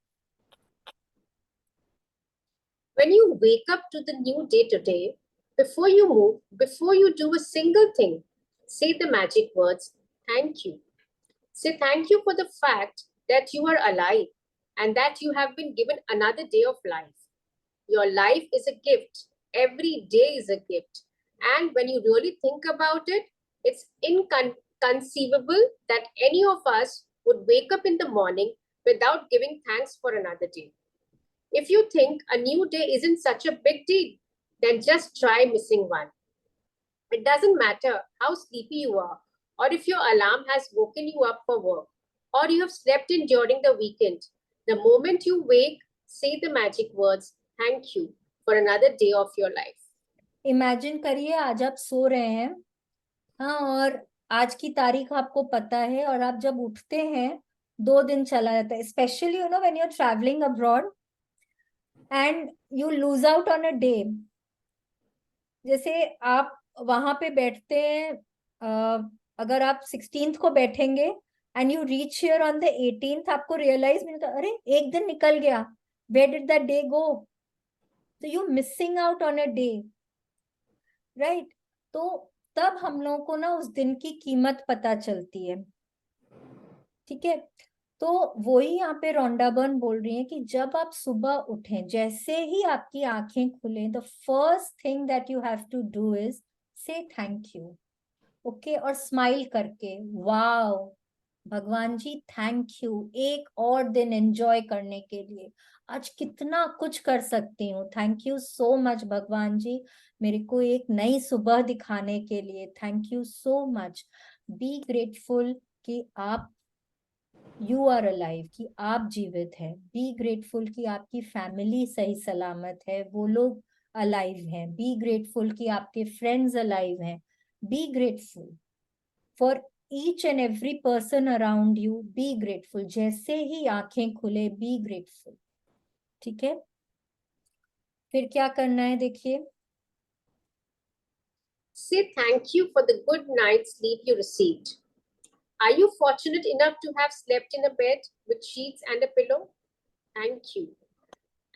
When you wake up to the new day today, before you move, before you do a single thing, say the magic words, thank you. Say thank you for the fact that you are alive and that you have been given another day of life. Your life is a gift. Every day is a gift. And when you really think about it, it's inconceivable that any of us would wake up in the morning without giving thanks for another day. If you think a new day isn't such a big deal, then just try missing one. It doesn't matter how sleepy you are, or if your alarm has woken you up for work, or you have slept in during the weekend. The moment you wake, say the magic words, thank you for another day of your life. Imagine करिए आज आप सो रहे हैं, हाँ, और आज की तारीख आपको पता है, और आप जब उठते हैं 2 दिन चला जाता है, specially when you are travelling abroad and you lose out on a day. जैसे आप वहां पे बैठते हैं, अगर आप 16th को बैठेंगे and you reach here on the 18th, आपको रियलाइज नहीं होता, अरे एक दिन निकल गया, where did that day go. तो you missing out on a day, right. तो तब हम लोगों को ना उस दिन की कीमत पता चलती है। ठीक है, तो वही यहाँ पे रोंडा बर्न बोल रही है कि जब आप सुबह उठें, जैसे ही आपकी आंखें खुलें, the first thing that you have to do is say thank you, okay, और स्माइल करके, वाओ भगवान जी थैंक यू एक और दिन एंजॉय करने के लिए, आज कितना कुछ कर सकती हूँ, थैंक यू सो मच भगवान जी मेरे को एक नई सुबह दिखाने के लिए, thank you so much. Be grateful कि आप यू आर अलाइव, कि आप जीवित हैं। बी ग्रेटफुल कि आपकी फैमिली सही सलामत है, वो लोग अलाइव हैं। बी ग्रेटफुल कि आपके फ्रेंड्स अलाइव हैं। B grateful for each and every person around you. Be grateful, जैसे ही आंखें खुले बी ग्रेटफुल, ठीक है। फिर क्या करना है देखिए, Say thank you for the good night's sleep you received. Are you fortunate enough to have slept in a bed with sheets and a pillow? Thank you.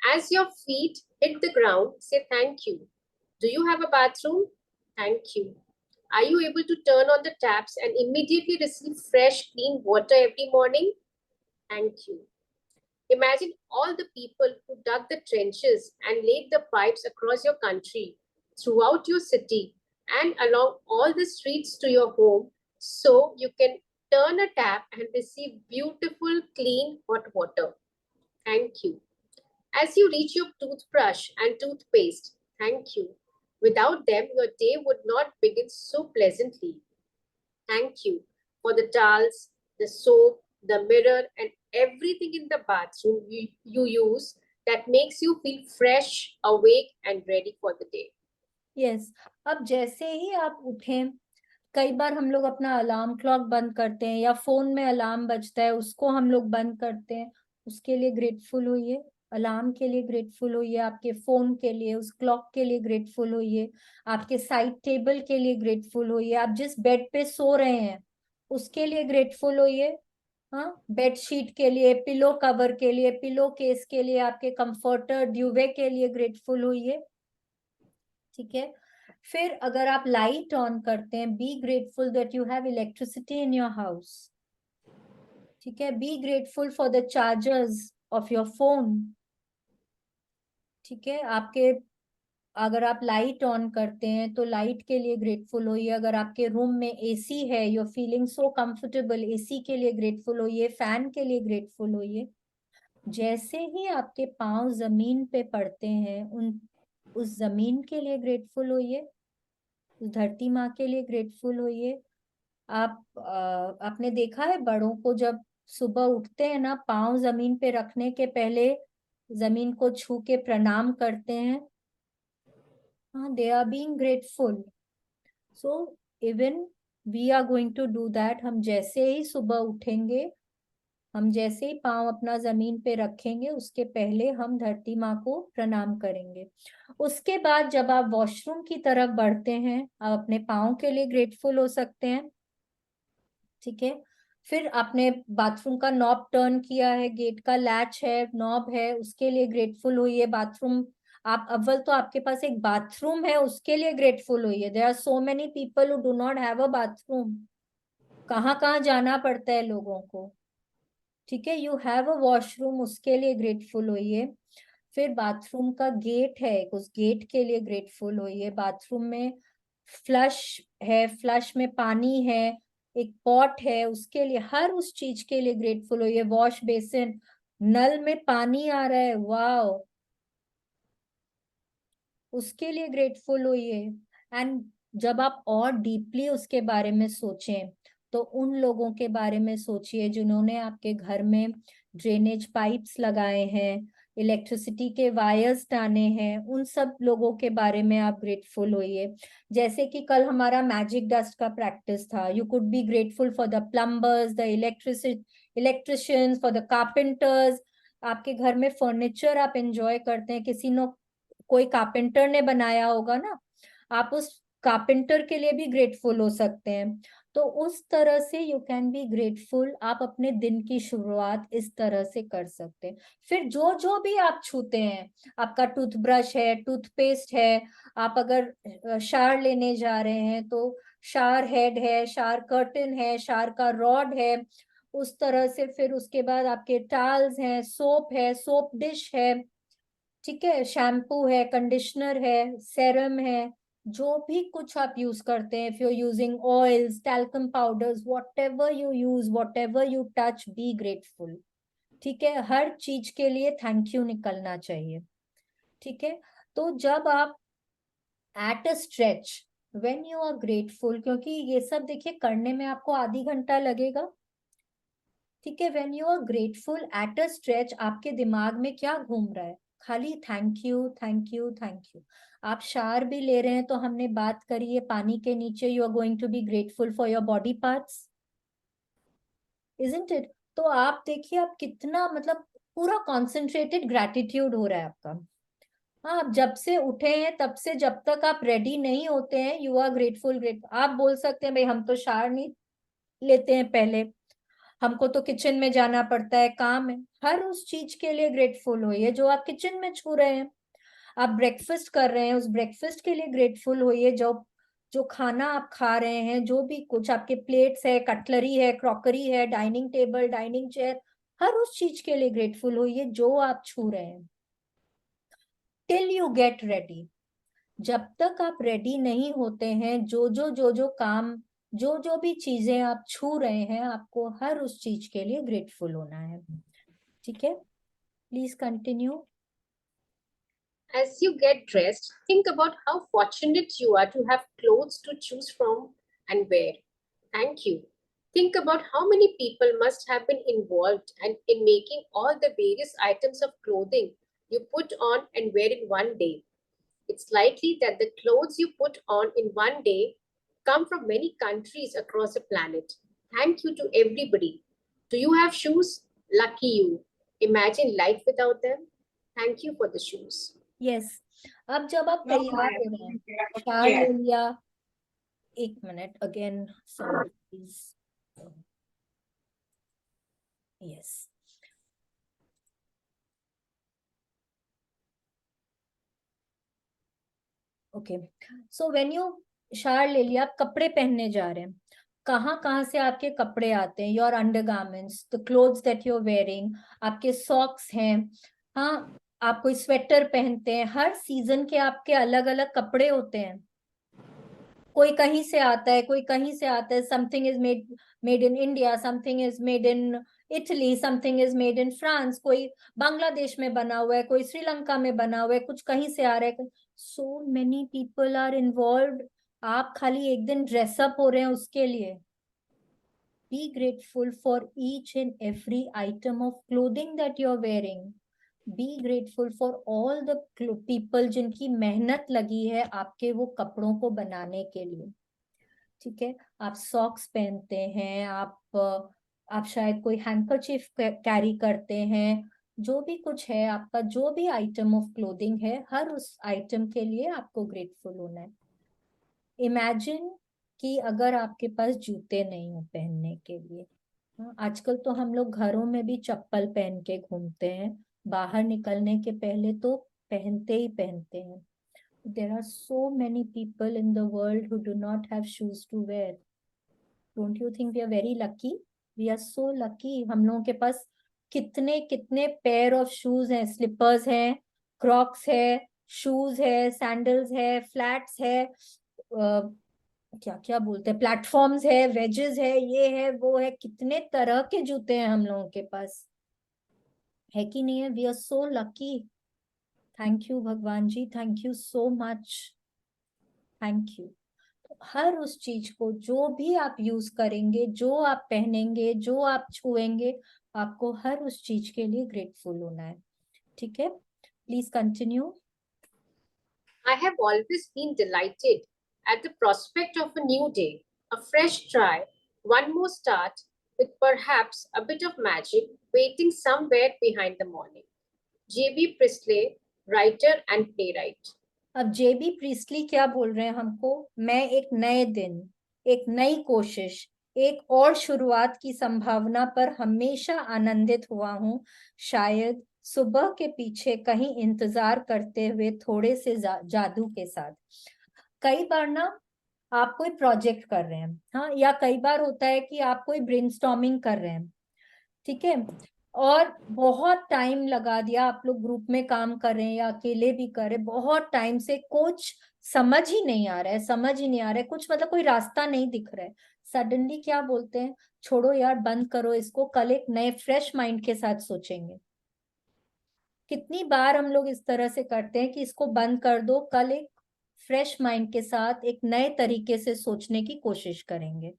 As your feet hit the ground, say thank you. Do you have a bathroom? Thank you. Are you able to turn on the taps and immediately receive fresh, clean water every morning? Thank you. Imagine all the people who dug the trenches and laid the pipes across your country, throughout your city, and along all the streets to your home, so you can turn a tap and receive beautiful, clean, hot water. Thank you. As you reach your toothbrush and toothpaste, thank you. Without them, your day would not begin so pleasantly. Thank you for the towels, the soap, the mirror, and everything in the bathroom you use that makes you feel fresh, awake, and ready for the day. Yes. अब जैसे ही आप उठें, कई बार हम लोग अपना alarm clock बंद करते हैं, या फोन में अलार्म बजता है उसको हम लोग बंद करते हैं, उसके लिए ग्रेटफुल होइए। अलार्म के लिए ग्रेटफुल होइए, आपके फोन के लिए, उस क्लॉक के लिए ग्रेटफुल होइए, आपके साइड टेबल के लिए ग्रेटफुल होइए, आप जिस बेड पे सो रहे हैं उसके लिए ग्रेटफुल होइए, हाँ, बेडशीट के लिए, पिलो कवर के लिए, पिलो केस के लिए, आपके कंफर्टर ड्यूवे के लिए ग्रेटफुल होइए, ठीक है। फिर अगर आप लाइट ऑन करते हैं, be grateful that you have electricity in your house, ठीक है। B grateful for the chargers of your phone, ठीक है। आपके अगर आप लाइट ऑन करते हैं तो लाइट के लिए ग्रेटफुल होइए। अगर आपके रूम में एसी है, you are feeling so comfortable, AC के लिए ग्रेटफुल होइए, फैन के लिए ग्रेटफुल होइए। जैसे ही आपके पांव जमीन पे पड़ते हैं, उस जमीन के लिए ग्रेटफुल होइए, उस धरती माँ के लिए ग्रेटफुल होइए। आपने देखा है बड़ों को जब सुबह उठते हैं ना, पांव जमीन पे रखने के पहले जमीन को छू के प्रणाम करते हैं, हाँ, they are being grateful. So even we are going to do that. हम जैसे ही सुबह उठेंगे, हम जैसे ही पांव अपना जमीन पे रखेंगे, उसके पहले हम धरती माँ को प्रणाम करेंगे। उसके बाद जब आप वॉशरूम की तरफ बढ़ते हैं, आप अपने पाँव के लिए ग्रेटफुल हो सकते हैं, ठीक है। फिर आपने बाथरूम का नॉब टर्न किया है, गेट का लैच है, नॉब है, उसके लिए ग्रेटफुल होइए। बाथरूम, आप अव्वल तो आपके पास एक बाथरूम है, उसके लिए ग्रेटफुल होइए। There are so many people who do not have a bathroom, कहाँ कहाँ जाना पड़ता है लोगों को, ठीक है। यू हैव अ वॉशरूम, उसके लिए ग्रेटफुल होइए। फिर बाथरूम का गेट है, उस गेट के लिए ग्रेटफुल होइए। बाथरूम में फ्लश है, फ्लश में पानी है, एक पॉट है, उसके लिए, हर उस चीज के लिए ग्रेटफुल होइए। वॉश बेसिन, नल में पानी आ रहा है, वाओ, उसके लिए ग्रेटफुल होइए। एंड जब आप और डीपली उसके बारे में सोचें, तो उन लोगों के बारे में सोचिए जिन्होंने आपके घर में ड्रेनेज पाइप्स लगाए हैं, इलेक्ट्रिसिटी के वायर्स टाने हैं, उन सब लोगों के बारे में आप ग्रेटफुल होइए। जैसे कि कल हमारा मैजिक डस्ट का प्रैक्टिस था, you could be grateful for the plumbers, the electricians, for the carpenters. आपके घर में फर्नीचर आप एंजॉय करते हैं, किसी ने, कोई कारपेंटर ने बनाया होगा ना, आप उस कारपेंटर के लिए भी ग्रेटफुल हो सकते हैं। तो उस तरह से यू कैन बी ग्रेटफुल। आप अपने दिन की शुरुआत इस तरह से कर सकते हैं। फिर जो जो भी आप छूते हैं, आपका टूथब्रश है, टूथपेस्ट है, आप अगर शावर लेने जा रहे हैं तो शावर हेड है, शावर कर्टन है, शावर का रॉड है, उस तरह से फिर उसके बाद आपके टाल्स हैं, सोप है, सोप डिश है, ठीक है, शैम्पू है, कंडीशनर है, सेरम है, जो भी कुछ आप यूज करते हैं, if you are using oils, talcum powders, whatever you use, whatever you touch, be grateful. ठीक है, हर चीज के लिए थैंक यू निकलना चाहिए। ठीक है, तो जब आप at a stretch when you are grateful, क्योंकि ये सब देखिए करने में आपको आधी घंटा लगेगा। ठीक है, when you are grateful at a stretch, आपके दिमाग में क्या घूम रहा है? खाली thank you, thank you, thank you. आप शावर भी ले रहे हैं तो हमने बात करी है पानी के नीचे, you are going to be grateful for your body parts, isn't it? तो आप देखिए आप कितना मतलब पूरा कॉन्सेंट्रेटेड ग्रेटिट्यूड हो रहा है आपका। हाँ, आप जब से उठे हैं तब से जब तक आप रेडी नहीं होते हैं, यू आर ग्रेटफुल। आप बोल सकते हैं भाई हम तो शावर नहीं लेते हैं पहले, हमको तो किचन में जाना पड़ता है, काम है। हर उस चीज के लिए ग्रेटफुल होइए जो आप किचन में छू रहे हैं। आप ब्रेकफास्ट कर रहे हैं, उस ब्रेकफास्ट के लिए ग्रेटफुल होइए। जो जो खाना आप खा रहे हैं, जो भी कुछ आपके प्लेट्स है, कटलरी है, क्रॉकरी है, डाइनिंग टेबल, डाइनिंग चेयर, हर उस चीज के लिए ग्रेटफुल होइए जो आप छू रहे हैं। टिल यू गेट रेडी, जब तक आप रेडी नहीं होते हैं, जो काम, जो भी चीजें आप छू रहे हैं, आपको हर उस चीज के लिए ग्रेटफुल होना है। ठीक है, please continue. As you get dressed, think about how fortunate you are to have clothes to choose from and wear. Thank you. Think about how many people must have been involved and in making all the various items of clothing you put on and wear in one day. It's likely that the clothes you put on in one day come from many countries across the planet. Thank you to everybody. Do you have shoes? Lucky you. Imagine life without them. Thank you for the shoes. Yes, अब जब आप तैयार हो रहे हैं, shower ले लिया, एक minute again, sorry please, yes, okay. So when you shower ले लिया, आप कपड़े पहनने जा रहे हैं, कहाँ कहाँ से आपके कपड़े आते हैं? Your undergarments, the clothes that you are wearing, आपके सॉक्स हैं, हाँ, आप कोई स्वेटर पहनते हैं, हर सीजन के आपके अलग अलग कपड़े होते हैं। कोई कहीं से आता है, कोई कहीं से आता है, something is made in India, something is made in Italy, something is made in France, कोई बांग्लादेश में बना हुआ है, कोई श्रीलंका में बना हुआ है, कुछ कहीं से आ रहा है। So many people are involved. आप खाली एक दिन ड्रेसअप हो रहे हैं उसके लिए। Be grateful for each and every item of clothing that you are wearing. Be grateful for all the people जिनकी मेहनत लगी है आपके वो कपड़ों को बनाने के लिए। ठीक है, आप सॉक्स पहनते हैं, आप शायद कोई हैंकरचीफ कैरी करते हैं, जो भी कुछ है आपका, जो भी आइटम ऑफ क्लोथिंग है, हर उस आइटम के लिए आपको ग्रेटफुल होना है। इमेजिन कि अगर आपके पास जूते नहीं हो पहनने के लिए, आजकल तो हम लोग घरों में भी चप्पल पहन के घूमते हैं, बाहर निकलने के पहले तो पहनते ही पहनते हैं। There are so many people in the world who do not have shoes to wear. Don't you think we are very lucky? We are so lucky. हम लोगों के पास कितने कितने पेयर ऑफ शूज हैं, स्लीपर्स हैं, क्रॉक्स है, shoes है, sandals है, फ्लैट्स है, क्या क्या बोलते हैं, प्लेटफॉर्म्स है, वेजेस है, ये है वो है, कितने तरह के जूते हैं हम लोगों के पास, है कि नहीं है? We are so lucky. Thank you भगवान ji, thank you so much, thank you. हर उस चीज को जो भी आप यूज करेंगे, जो आप पहनेंगे, जो आप छुएंगे, आपको हर उस चीज के लिए ग्रेटफुल होना है। ठीक है, please continue. I have always been delighted at the prospect of a new day, a fresh try, one more start, with perhaps a bit of magic waiting somewhere behind the morning. J.B. Priestley, writer and playwright. अब जेबी priestly क्या बोल रहे हैं हमको? मैं एक नए दिन, एक नई कोशिश, एक और शुरुआत की संभावना पर हमेशा आनंदित हुआ हूँ, शायद सुबह के पीछे कहीं इंतजार करते हुए थोड़े से जादू के साथ। कई बार ना आप कोई प्रोजेक्ट कर रहे हैं, हाँ, या कई बार होता है कि आप कोई ब्रेनस्टॉर्मिंग कर रहे हैं, ठीक है। और बहुत टाइम लगा दिया, आप लोग ग्रुप में काम कर रहे हैं या अकेले भी कर रहे हैं, बहुत टाइम से कुछ समझ ही नहीं आ रहा है, समझ ही नहीं आ रहा है कुछ, मतलब कोई रास्ता नहीं दिख रहा है। सडनली क्या बोलते हैं, छोड़ो यार, बंद करो इसको, कल एक नए फ्रेश माइंड के साथ सोचेंगे। कितनी बार हम लोग इस तरह से करते हैं कि इसको बंद कर दो, कल एक फ्रेश माइंड के साथ एक नए तरीके से सोचने की कोशिश करेंगे।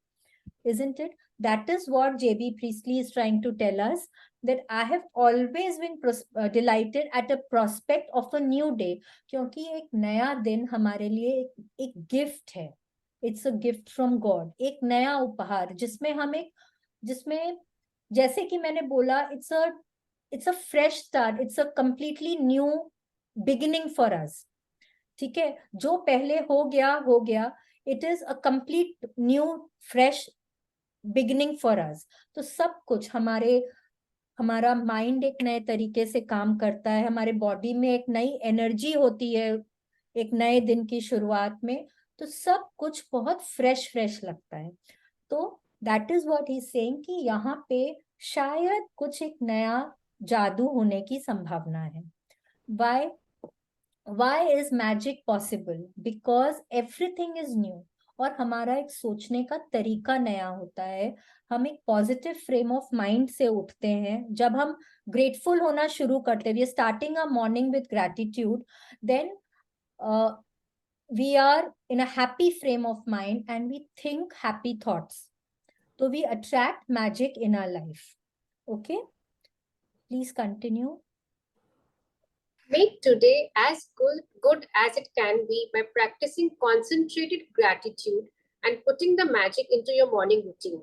Isn't it? That is what J.B. Priestley is trying to tell us, that I have always been delighted at a prospect of a new day. क्योंकि एक नया दिन हमारे लिए एक गिफ्ट है। It's a gift from God. एक नया उपहार जिसमें जैसे कि मैंने बोला, it's a fresh start. It's a completely new beginning for us. ठीक है, जो पहले हो गया, it is a complete new fresh beginning for us. तो सब कुछ हमारा माइंड एक नए तरीके से काम करता है, हमारे बॉडी में एक नई एनर्जी होती है एक नए दिन की शुरुआत में, तो सब कुछ बहुत फ्रेश फ्रेश लगता है। तो that is what he is saying कि यहाँ पे शायद कुछ एक नया जादू होने की संभावना है। Why is magic possible? Because everything is new. और हमारा एक सोचने का तरीका नया होता है, हम एक पॉजिटिव फ्रेम ऑफ माइंड से उठते हैं। जब हम ग्रेटफुल होना शुरू करते हैं, we are starting a morning with gratitude, then we are in a happy frame of mind and we think happy thoughts, तो we attract magic in our life. Okay, please continue. Make today as good as it can be by practicing concentrated gratitude and putting the magic into your morning routine.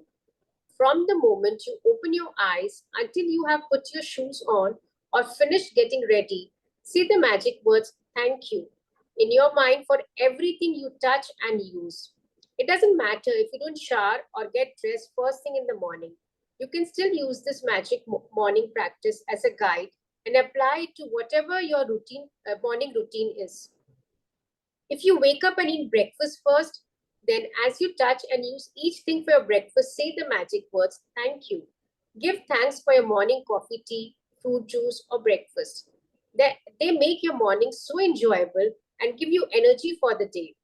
From the moment you open your eyes until you have put your shoes on or finished getting ready, say the magic words thank you in your mind for everything you touch and use. It doesn't matter if you don't shower or get dressed first thing in the morning. You can still use this magic morning practice as a guide and apply it to whatever your morning routine is. If you wake up and eat breakfast first, then as you touch and use each thing for your breakfast, say the magic words, thank you. Give thanks for your morning coffee, tea, fruit juice, or breakfast. They make your morning so enjoyable and give you energy for the day.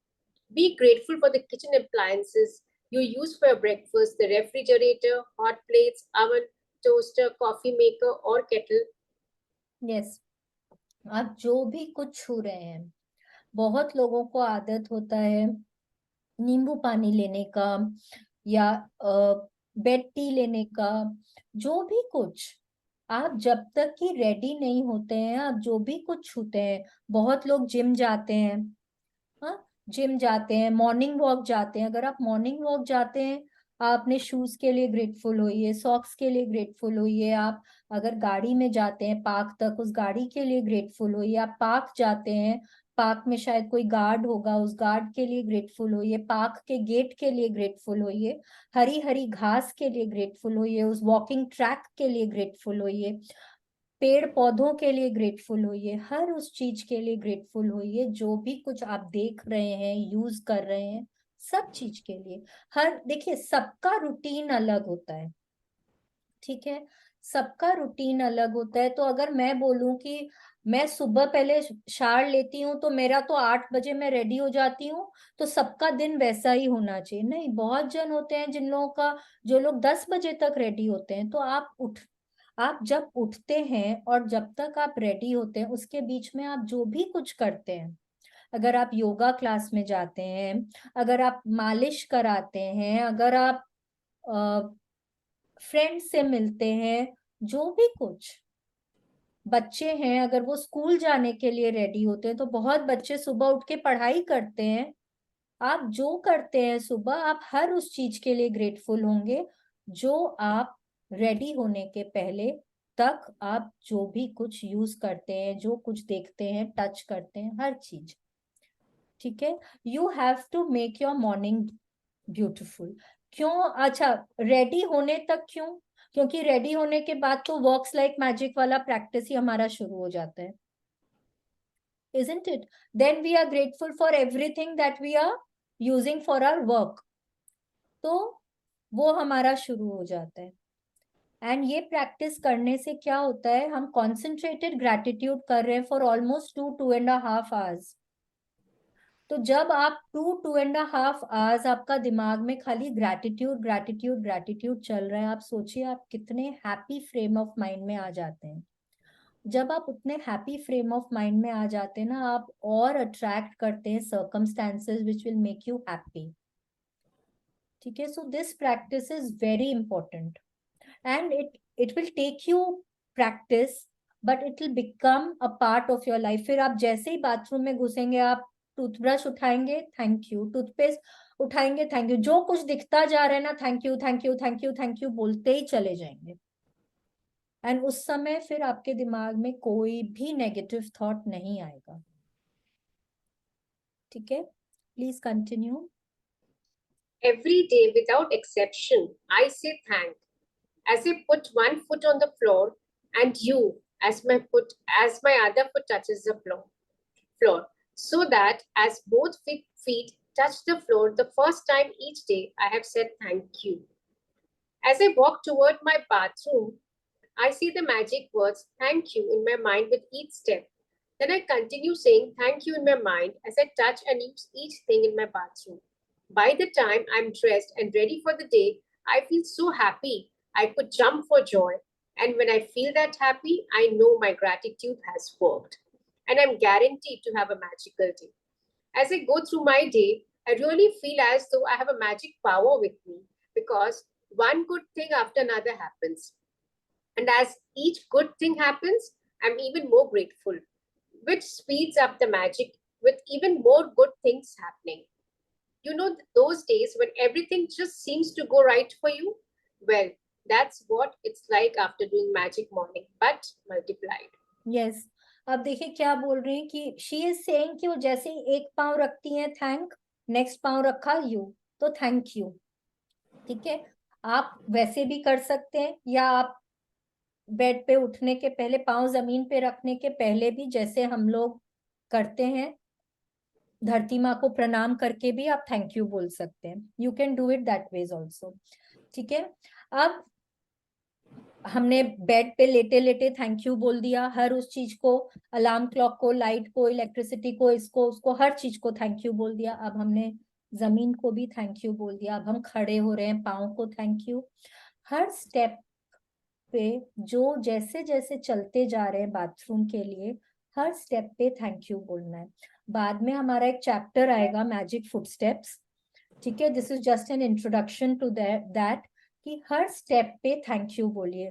Be grateful for the kitchen appliances you use for your breakfast, the refrigerator, hot plates, oven, toaster, coffee maker, or kettle. Yes, आप जो भी कुछ छू रहे हैं, बहुत लोगों को आदत होता है नींबू पानी लेने का या बेड टी लेने का, जो भी कुछ आप जब तक कि रेडी नहीं होते हैं, आप जो भी कुछ छूते हैं। बहुत लोग जिम जाते हैं, हाँ, जिम जाते हैं, मॉर्निंग वॉक जाते हैं। अगर आप मॉर्निंग वॉक जाते हैं, आप अपने शूज के लिए ग्रेटफुल होइए, सॉक्स के लिए ग्रेटफुल होइए। आप अगर गाड़ी में जाते हैं पार्क तक, उस गाड़ी के लिए ग्रेटफुल होइए। आप पार्क जाते हैं, पार्क में शायद कोई गार्ड होगा, उस गार्ड के लिए ग्रेटफुल होइए। पार्क के गेट के लिए ग्रेटफुल होइए। हरी हरी घास के लिए ग्रेटफुल होइए। उस वॉकिंग ट्रैक के लिए ग्रेटफुल होइए। पेड़ पौधों के लिए ग्रेटफुल होइए। हर उस चीज के लिए ग्रेटफुल होइए जो भी कुछ आप देख रहे हैं, यूज कर रहे हैं, सब चीज के लिए। देखिए, सबका रूटीन अलग होता है, ठीक है, सबका रूटीन अलग होता है। तो अगर मैं बोलूं कि मैं सुबह पहले शावर लेती हूँ तो मेरा तो 8 बजे मैं रेडी हो जाती हूँ, तो सबका दिन वैसा ही होना चाहिए? नहीं, बहुत जन होते हैं जो लोग 10 बजे तक रेडी होते हैं। तो आप जब उठते हैं और जब तक आप रेडी होते हैं, उसके बीच में आप जो भी कुछ करते हैं, अगर आप योगा क्लास में जाते हैं, अगर आप मालिश कराते हैं, अगर आप फ्रेंड से मिलते हैं, जो भी कुछ, बच्चे हैं अगर वो स्कूल जाने के लिए रेडी होते हैं, तो बहुत बच्चे सुबह उठ के पढ़ाई करते हैं। आप जो करते हैं सुबह, आप हर उस चीज के लिए ग्रेटफुल होंगे जो आप रेडी होने के पहले तक आप जो भी कुछ यूज करते हैं, जो कुछ देखते हैं, टच करते हैं, हर चीज, ठीक है। You have to make your morning beautiful. क्यों? अच्छा, रेडी होने तक क्यों? क्योंकि रेडी होने के बाद तो वर्क्स लाइक मैजिक वाला प्रैक्टिस ही हमारा शुरू हो जाता है, isn't it? Then we are grateful for everything that we are using for our work. तो वो हमारा शुरू हो जाता है। एंड ये प्रैक्टिस करने से क्या होता है, हम कॉन्सेंट्रेटेड ग्रैटिट्यूड कर रहे हैं फॉर ऑलमोस्ट 2.5 आवर्स। तो जब आप 2.5 आवर्स आपका दिमाग में खाली ग्रैटिट्यूड ग्रैटिट्यूड ग्रैटिट्यूड चल रहा है, आप सोचिए आप कितने हैप्पी फ्रेम ऑफ माइंड में आ जाते हैं। जब आप उतने हैप्पी फ्रेम ऑफ माइंड में आ जाते हैं ना, आप और अट्रैक्ट करते हैं circumstances which will make you happy. ठीक है, so this practice is very important and it will take you practice, but it will become a part of your life. फिर आप जैसे ही बाथरूम में घुसेंगे, आप टूथब्रश उठाएंगे, थैंक यू, टूथपेस्ट उठाएंगे, thank you, जो कुछ दिखता जा रहा है ना, thank you thank you thank you thank you बोलते ही चले जाएंगे। एंड उस समय फिर आपके दिमाग में कोई भी नेगेटिव थॉट नहीं आएगा। ठीक है, please continue. Every day without exception, I say thank. As I put one foot on the floor and you as my other foot touches the floor, so that as both feet touch the floor the first time each day, I have said thank you. As I walk toward my bathroom, I see the magic words thank you in my mind with each step. Then I continue saying thank you in my mind as I touch and use each thing in my bathroom. By the time I'm dressed and ready for the day, I feel so happy I could jump for joy. And when I feel that happy, I know my gratitude has worked. And I'm guaranteed to have a magical day. As I go through my day, I really feel as though I have a magic power with me because one good thing after another happens. And as each good thing happens, I'm even more grateful, which speeds up the magic with even more good things happening. You know, those days when everything just seems to go right for you? Well, that's what it's like after doing magic morning, but multiplied. Yes. अब देखिए क्या बोल रही हैं कि she is saying कि वो जैसे ही एक पाँव रखती हैं थैंक, नेक्स्ट पाँव रखा यू, तो थैंक यू। ठीक है, आप वैसे भी कर सकते हैं, या आप बेड पे उठने के पहले, पाँव जमीन पे रखने के पहले भी जैसे हम लोग करते हैं, धरती माँ को प्रणाम करके भी आप थैंक यू बोल सकते हैं। You can do it that veg also. ठीक है, अब हमने बेड पे लेटे लेटे थैंक यू बोल दिया, हर उस चीज को, अलार्म क्लॉक को, लाइट को, इलेक्ट्रिसिटी को, इसको उसको, हर चीज को थैंक यू बोल दिया। अब हमने जमीन को भी थैंक यू बोल दिया। अब हम खड़े हो रहे हैं, पाँव को थैंक यू। हर स्टेप पे जो जैसे जैसे चलते जा रहे हैं बाथरूम के लिए, हर स्टेप पे थैंक यू बोलना है। बाद में हमारा एक चैप्टर आएगा मैजिक फुटस्टेप्स। ठीक है, this is just an introduction to that कि हर स्टेप पे थैंक यू बोलिए।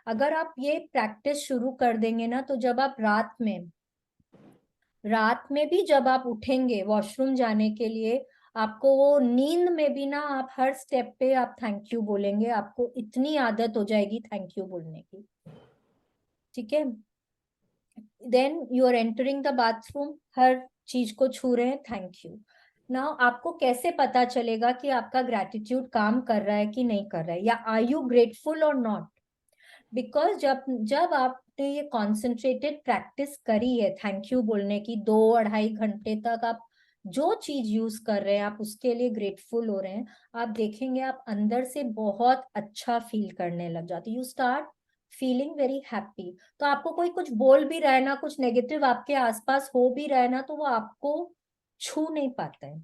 अगर आप ये प्रैक्टिस शुरू कर देंगे ना, तो जब आप रात में भी जब आप उठेंगे वॉशरूम जाने के लिए, आपको वो नींद में भी ना, आप हर स्टेप पे आप थैंक यू बोलेंगे। आपको इतनी आदत हो जाएगी थैंक यू बोलने की। ठीक है, then you are entering the bathroom, हर चीज को छू रहे हैं थैंक यू। नाउ आपको कैसे पता चलेगा कि आपका ग्रैटिट्यूड काम कर रहा है कि नहीं कर रहा है, या आर यू ग्रेटफुल और नॉट? बिकॉज जब आपने ये कॉन्सेंट्रेटेड प्रैक्टिस करी है थैंक यू बोलने की, 2-2.5 घंटे तक आप जो चीज यूज कर रहे हैं आप उसके लिए ग्रेटफुल हो रहे हैं, आप देखेंगे आप अंदर से बहुत अच्छा फील करने लग जाते। You start feeling very happy. तो आपको कोई कुछ बोल भी रहा है ना, कुछ नेगेटिव आपके आसपास हो भी रहा है ना, तो वो आपको छू नहीं पाता है।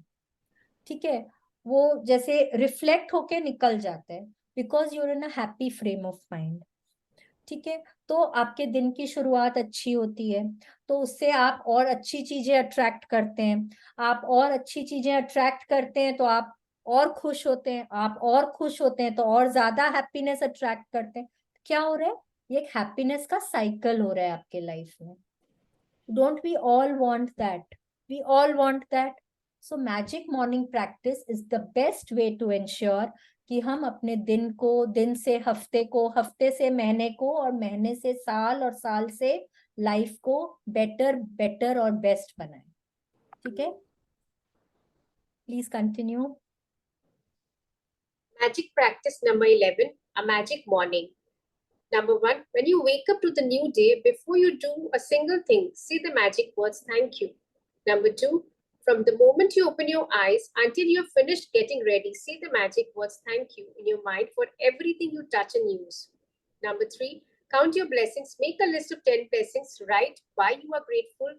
ठीक है, वो जैसे रिफ्लेक्ट होके निकल जाता है, because you're in a happy frame of mind. ठीक है, तो आपके दिन की शुरुआत अच्छी होती है, तो उससे आप और अच्छी चीजें अट्रैक्ट करते हैं। आप और अच्छी चीजें अट्रैक्ट करते हैं तो आप और खुश होते हैं, आप और खुश होते हैं तो और ज्यादा हैप्पीनेस अट्रैक्ट करते हैं। क्या हो रहा है, ये एक हैप्पीनेस का साइकिल हो रहा है आपके लाइफ में। Don't we all want that? We all want that. So magic morning practice is the best way to ensure कि हम अपने दिन को, दिन से हफ्ते को, हफ्ते से महीने को, और महीने से साल, और साल से लाइफ को बेटर बेटर और बेस्ट बनाएं। ठीक है, please continue. Magic practice number 11, a magic morning. Number 1, when you wake up to the new day, before you do a single thing, say the magic words thank you. Number 2, from the moment you open your eyes until you're finished getting ready, say the magic words thank you in your mind for everything you touch and use. Number 3, count your blessings. Make a list of 10 blessings. Write why you are grateful.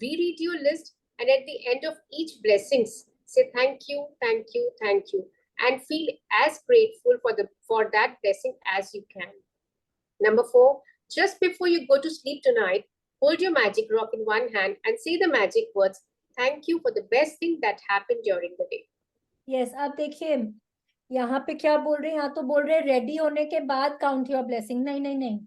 Reread your list, and at the end of each blessings, say thank you, thank you, thank you, and feel as grateful for that blessing as you can. Number 4, just before you go to sleep tonight, hold your magic rock in one hand and say the magic words, thank you for the best thing that happened during the day. Yes, आप देखिए यहाँ पे क्या बोल रहे हैं, यहाँ तो बोल रहे हैं रेडी होने के बाद काउंट योर ब्लेसिंग। नहीं नहीं नहीं,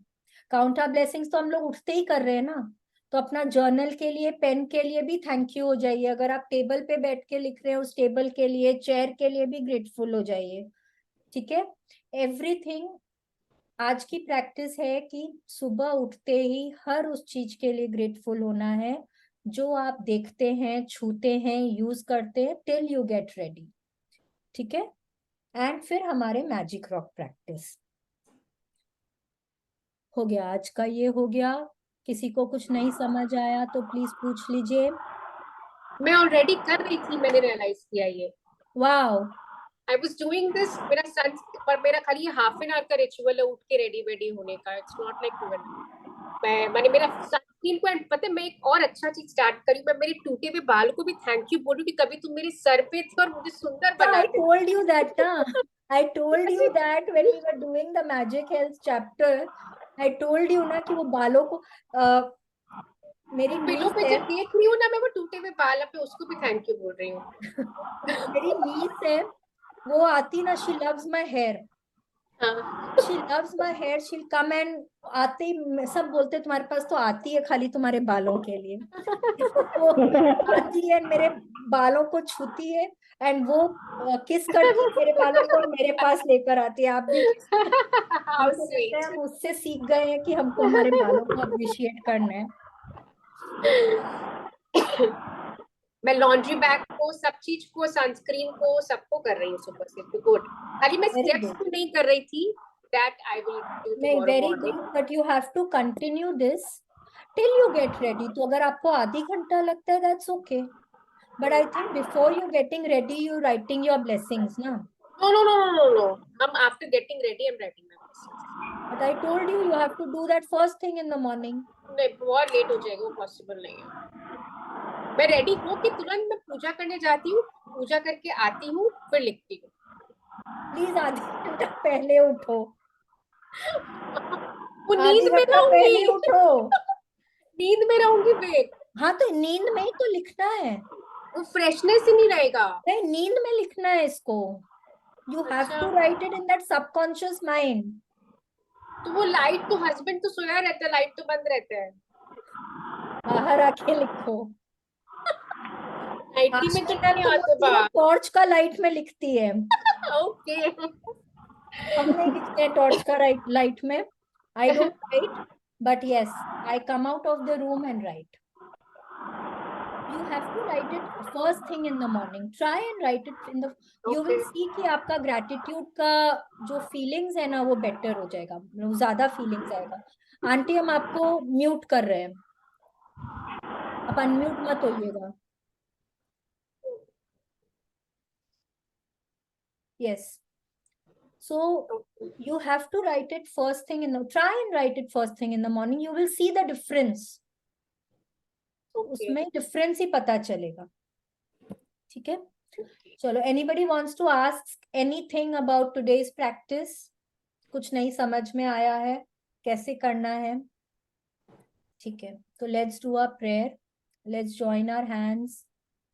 काउंट आवर ब्लेसिंग्स तो हम लोग उठते ही कर रहे हैं ना। तो अपना जर्नल के लिए, पेन के लिए भी थैंक यू हो जाइए। अगर आप टेबल पे बैठ के लिख रहे हैं, उस टेबल के लिए, चेयर के लिए भी ग्रेटफुल हो जाइए। ठीक है, एवरीथिंग। आज की प्रैक्टिस है कि सुबह उठते ही हर उस चीज के लिए ग्रेटफुल होना है जो आप देखते हैं, छूते हैं, यूज करते हैं टिल यू गेट रेडी। ठीक है, एंड फिर हमारे मैजिक रॉक प्रैक्टिस हो गया। आज का ये हो गया। किसी को कुछ नहीं समझ आया तो प्लीज पूछ लीजिए। मैं ऑलरेडी कर रही थी, मैंने रियलाइज किया ये। Wow, I was doing this. मेरा सन, पर मेरा खाली हाफ एन आवर का रिचुअल है उठ के रेडी वेडी होने का। इट्स नॉट लाइक मैंने मेरा सनस्क्रीन को, एंड पता है मैं एक और अच्छा चीज स्टार्ट करी, मैं मेरे टूटे हुए बाल को भी थैंक यू बोलूं कि कभी तुम मेरे सर पे थे और मुझे सुंदर बना I told you that ना, I told you that when we were doing the magic health chapter, I told you ना कि वो बालों को मेरी पिलो नीस पे है, जब देख रही हूँ ना मैं वो टूटे हुए बाल पे, उसको भी थैंक यू बोल रही हूँ। मेरी नीस है, वो आती ना, she loves my hair, she loves my hair, she'll come and आते ही सब बोलते तुम्हारे पास तो आती है खाली तुम्हारे बालों के लिए। वो आती है, मेरे बालों को छूती है एंड वो किस करती है मेरे बालों को, मेरे पास लेकर आती है। आप भी How हमको लगता sweet. है हम उससे सीख गए हैं कि हमको हमारे बालों को अप्रिशिएट करना है। मैं लॉन्ड्री बैग को, सब चीज को, सनस्क्रीन को, सबको कर रही हूँ सुपर से। गुड। खाली मैं वेरी स्टेप्स गुड, को नहीं कर रही थी। दैट आई विल डू नहीं tomorrow very morning. Good, but you have to continue this till you get ready. तो अगर आपको आधी घंटा लगता है that's okay, but I think before you getting ready you writing your blessings ना। No no no no no, हम after getting ready I am writing my blessings. But I told you you have to do that first thing in the morning. नहीं, बहुत late हो जाएगा, वो possible नहीं है। मैं रेडी हो के तुरंत मैं पूजा करने जाती हूँ, पूजा करके आती हूँ, फिर लिखती हूँ। प्लीज आधी घंटा पहले उठो, वो आधी नींद में घंटा पहले रहूंगी। उठो। नींद में रहूंगी फिर। हाँ तो नींद में ही तो लिखना है, वो फ्रेशनेस ही नहीं रहेगा। नहीं नींद में लिखना है इसको। यू हैव अच्छा, to write it in that subconscious mind. तो वो लाइट तो, हस्बैंड तो सोया रहता है, लाइट तो बंद रहता है। बाहर आके लिखो। नाइटी में तो मैम नहीं तो आते बोलती है वो बाहर। टॉर्च का लाइट में लिखती है, ओके। हम नहीं लिखते हैं टॉर्च का लाइट में। I don't write, but yes I come out of the room and right. You have to write it first thing in the morning. Try and write it in the. You will see कि आपका gratitude का जो feelings है ना वो better हो जाएगा, ज्यादा feelings आएगा। आंटी हम आपको म्यूट कर रहे हैं, आप अनम्यूट मत होइएगा। Yes. So you have to write it first thing in the. Try and write it first thing in the morning. You will see the difference. उसमें डिफरेंस ही पता चलेगा। ठीक है, चलो anybody wants to ask anything about today's practice? कुछ नहीं समझ में आया है कैसे करना है? ठीक है, तो let's do a prayer, let's join our hands.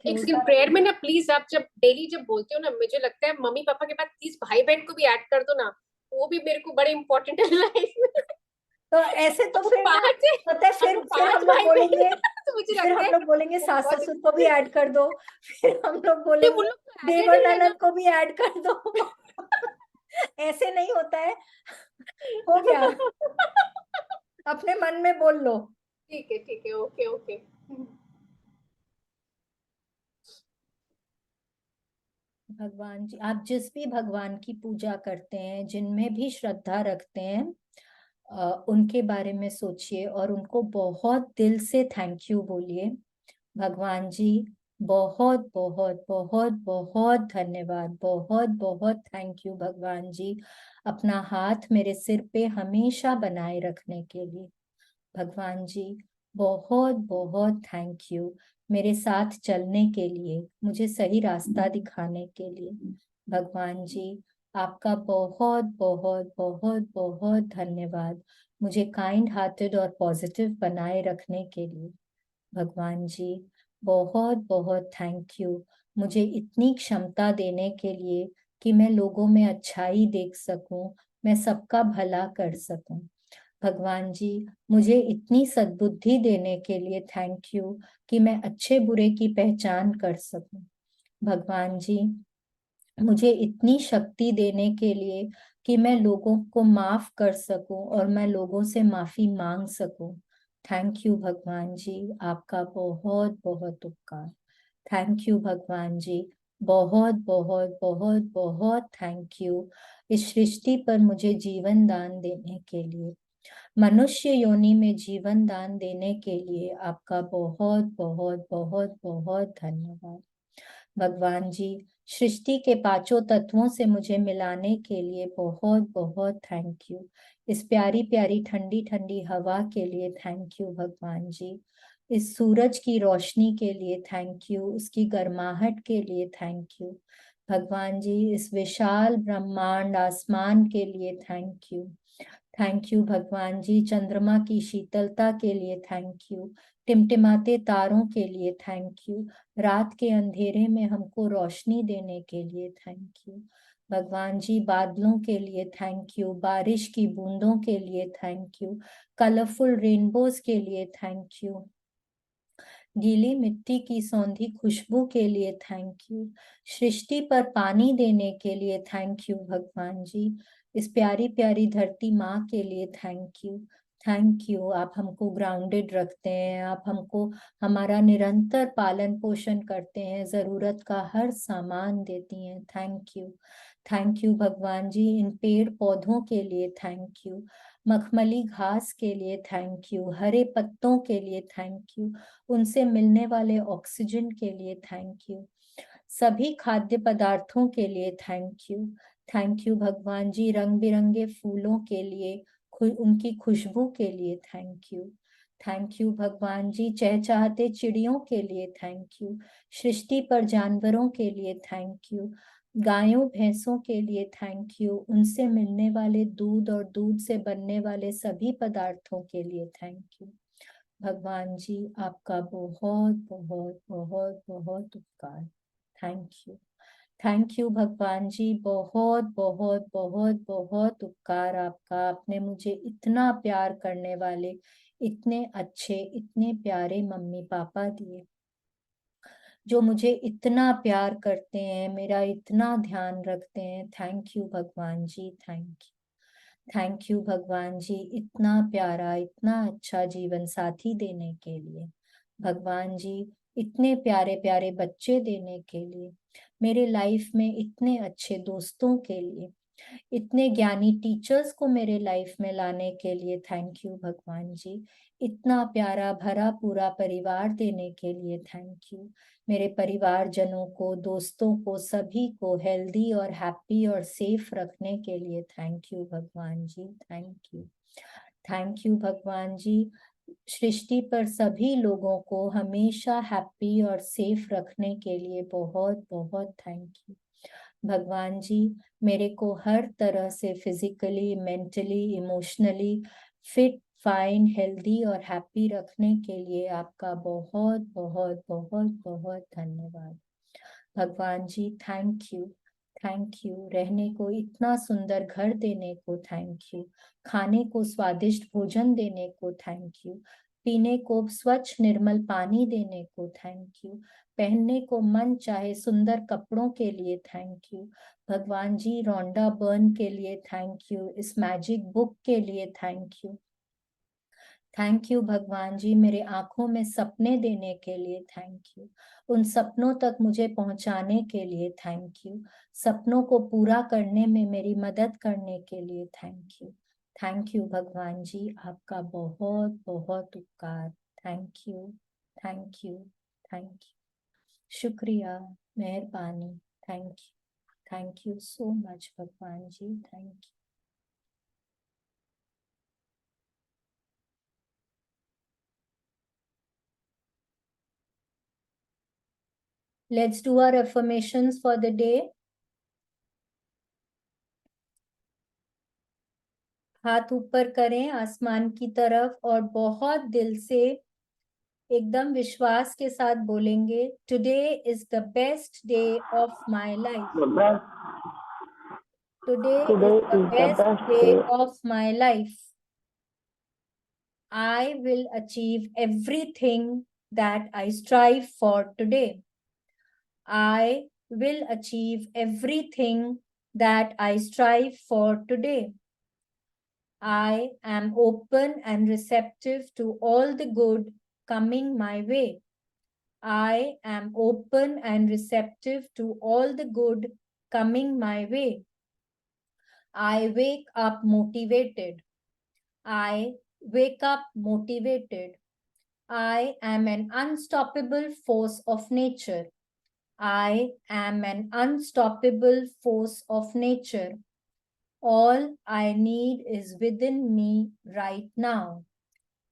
एक सेकंड, प्रेयर में ना प्लीज आप जब डेली जब बोलते हो ना, मुझे लगता है मम्मी पापा के बाद प्लीज भाई बहन को भी ऐड कर दो ना, वो भी मेरे को बड़े इंपॉर्टेंट है लाइफ में। तो ऐसे तो फिर ना पता है, फिर हम लोग बोलेंगे, फिर हम लोग बोलेंगे सास ससुर को भी ऐड कर दो, फिर हम लोग बोलेंगे देवर ननद को भी ऐड कर दो। ऐसे नहीं होता है, हो गया, अपने मन में बोल लो। ठीक है, ओके ओके। भगवान जी, आप जिस भी भगवान की पूजा करते हैं, जिनमें भी श्रद्धा रखते हैं, उनके बारे में सोचिए और उनको बहुत दिल से थैंक यू बोलिए। भगवान जी बहुत बहुत बहुत बहुत धन्यवाद, बहुत बहुत थैंक यू भगवान जी, अपना हाथ मेरे सिर पे हमेशा बनाए रखने के लिए। भगवान जी बहुत बहुत थैंक यू, मेरे साथ चलने के लिए, मुझे सही रास्ता दिखाने के लिए। भगवान जी आपका बहुत बहुत बहुत बहुत धन्यवाद, मुझे काइंड हार्टेड और पॉजिटिव बनाए रखने के लिए। भगवान जी बहुत बहुत थैंक यू, मुझे इतनी क्षमता देने के लिए कि मैं लोगों में अच्छाई देख सकूं, मैं सबका भला कर सकूं। भगवान जी मुझे इतनी सद्बुद्धि देने के लिए थैंक यू कि मैं अच्छे बुरे की पहचान कर सकूं। भगवान जी मुझे इतनी शक्ति देने के लिए कि मैं लोगों को माफ कर सकूं और मैं लोगों से माफी मांग सकूं। थैंक यू भगवान जी, आपका बहुत बहुत उपकार। थैंक यू भगवान जी, बहुत बहुत बहुत बहुत थैंक यू इस सृष्टि पर मुझे जीवन दान देने के लिए, मनुष्य योनि में जीवन दान देने के लिए आपका बहुत बहुत बहुत बहुत धन्यवाद। भगवान जी सृष्टि के पांचों तत्वों से मुझे मिलाने के लिए बहुत बहुत थैंक यू, इस प्यारी प्यारी ठंडी ठंडी हवा के लिए थैंक यू भगवान जी, इस सूरज की रोशनी के लिए थैंक यू, उसकी गर्माहट के लिए थैंक यू। भगवान जी इस विशाल ब्रह्मांड आसमान के लिए थैंक यू। थैंक यू भगवान जी, चंद्रमा की शीतलता के लिए थैंक यू, टिमटिमाते तारों के लिए थैंक यू, रात के अंधेरे में हमको रोशनी देने के लिए थैंक यू। भगवान जी बादलों के लिए थैंक यू, बारिश की बूंदों के लिए थैंक यू, कलरफुल रेनबोज के लिए थैंक यू, गीली मिट्टी की सौंधी खुशबू के लिए थैंक यू, सृष्टि पर पानी देने के लिए थैंक यू भगवान जी, इस प्यारी प्यारी धरती माँ के लिए थैंक यू। थैंक यू, आप हमको ग्राउंडेड रखते हैं, आप हमको हमारा निरंतर पालन पोषण करते हैं, जरूरत का हर सामान देती हैं। Thank you. थैंक यू भगवान जी, इन पेड़ पौधों के लिए थैंक यू, मखमली घास के लिए थैंक यू, हरे पत्तों के लिए थैंक यू, उनसे मिलने वाले ऑक्सीजन के लिए थैंक यू, सभी खाद्य पदार्थों के लिए थैंक यू। थैंक यू भगवान जी, रंग बिरंगे फूलों के लिए, उनकी खुशबू के लिए थैंक यू। थैंक यू भगवान जी, चहचहाते चिड़ियों के लिए थैंक यू, सृष्टि पर जानवरों के लिए थैंक यू, गायों भैंसों के लिए थैंक यू, उनसे मिलने वाले दूध और दूध से बनने वाले सभी पदार्थों के लिए थैंक यू। भगवान जी आपका बहुत बहुत बहुत बहुत उपकार। Thank you. थैंक यू भगवान जी, बहुत बहुत बहुत बहुत उपकार आपका, आपने मुझे इतना प्यार करने वाले इतने अच्छे इतने प्यारे मम्मी पापा दिए, जो मुझे इतना प्यार करते हैं, मेरा इतना ध्यान रखते हैं। थैंक यू भगवान ji, thank you. Thank you भगवान जी, इतना प्यारा इतना अच्छा जीवन साथी देने के लिए। भगवान जी इतने प्यारे प्यारे बच्चे देने के लिए, मेरे लाइफ में इतने अच्छे दोस्तों के लिए, इतने ज्ञानी टीचर्स को मेरे लाइफ में लाने के लिए थैंक यू भगवान जी, इतना प्यारा भरा पूरा परिवार देने के लिए थैंक यू, मेरे परिवारजनों को दोस्तों को सभी को हेल्दी और हैप्पी और सेफ रखने के लिए थैंक यू भगवान ji, thank you. Thank you भगवान जी, सृष्टि पर सभी लोगों को हमेशा हैप्पी और सेफ रखने के लिए बहुत बहुत थैंक यू। भगवान जी मेरे को हर तरह से physically mentally emotionally fit fine healthy और हैप्पी रखने के लिए आपका बहुत बहुत बहुत बहुत धन्यवाद। भगवान जी थैंक यू, रहने को इतना सुंदर घर देने को थैंक यू, खाने को स्वादिष्ट भोजन देने को थैंक यू, पीने को स्वच्छ निर्मल पानी देने को थैंक यू, पहनने को मन चाहे सुंदर कपड़ों के लिए थैंक यू। भगवान जी रोंडा बर्न के लिए थैंक यू, इस मैजिक बुक के लिए थैंक यू। थैंक यू भगवान जी, मेरे आंखों में सपने देने के लिए थैंक यू, उन सपनों तक मुझे पहुंचाने के लिए थैंक यू, सपनों को पूरा करने में मेरी मदद करने के लिए थैंक यू। थैंक यू भगवान जी, आपका बहुत बहुत उपकार। Thank you thank you thank you. शुक्रिया, मेहरबानी, थैंक यू सो मच भगवान ji, thank you. Let's do our affirmations for the day. हाथ ऊपर करें आसमान की तरफ और बहुत दिल से एकदम विश्वास के साथ बोलेंगे, Today is the best day of my life. The best. Today Today is the is the best best day day. of my life. I will achieve everything that I strive for today. I will achieve everything that I strive for today. I am open and receptive to all the good coming my way. I am open and receptive to all the good coming my way. I wake up motivated. I wake up motivated. I am an unstoppable force of nature. I am an unstoppable force of nature. All I need is within me right now.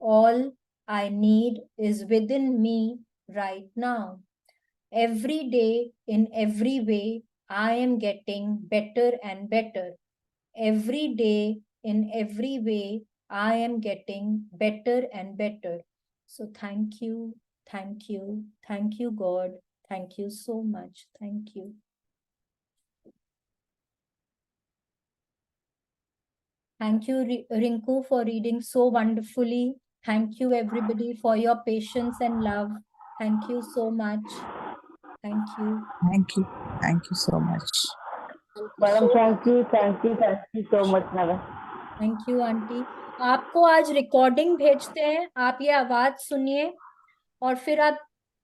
All I need is within me right now. Every day, in every way, I am getting better and better. Every day, in every way, I am getting better and better. So thank you, thank you, thank you, God. Thank you so much. Thank you. Thank you, Rinku, for reading so wonderfully. Thank you, everybody, for your patience and love. Thank you so much. Thank you. Thank you. Thank you so much. Madam, thank you so much, madam. Thank you aunty. आपको आज recording भेजते हैं, आप ये आवाज सुनिए और फिर आप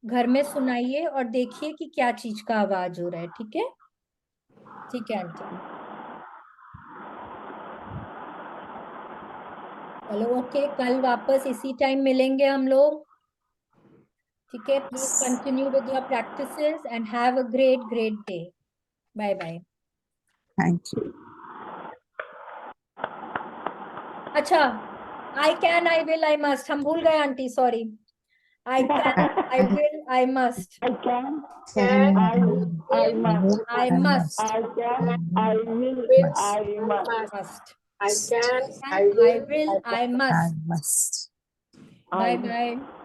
घर में सुनाइए और देखिए कि क्या चीज का आवाज हो रहा है। ठीक है, ठीक है आंटी। चलो ओके, कल वापस इसी टाइम मिलेंगे हम लोग। ठीक है, please continue with your practices and have a great day. Bye bye. Thank you. अच्छा, I can, I will, I must, हम भूल गए aunty, sorry. I can, I will, I must. I can, Can, I must. I must. I can, I will, will, I must. Must. I can, I I will, will, I I must. must. Bye I bye.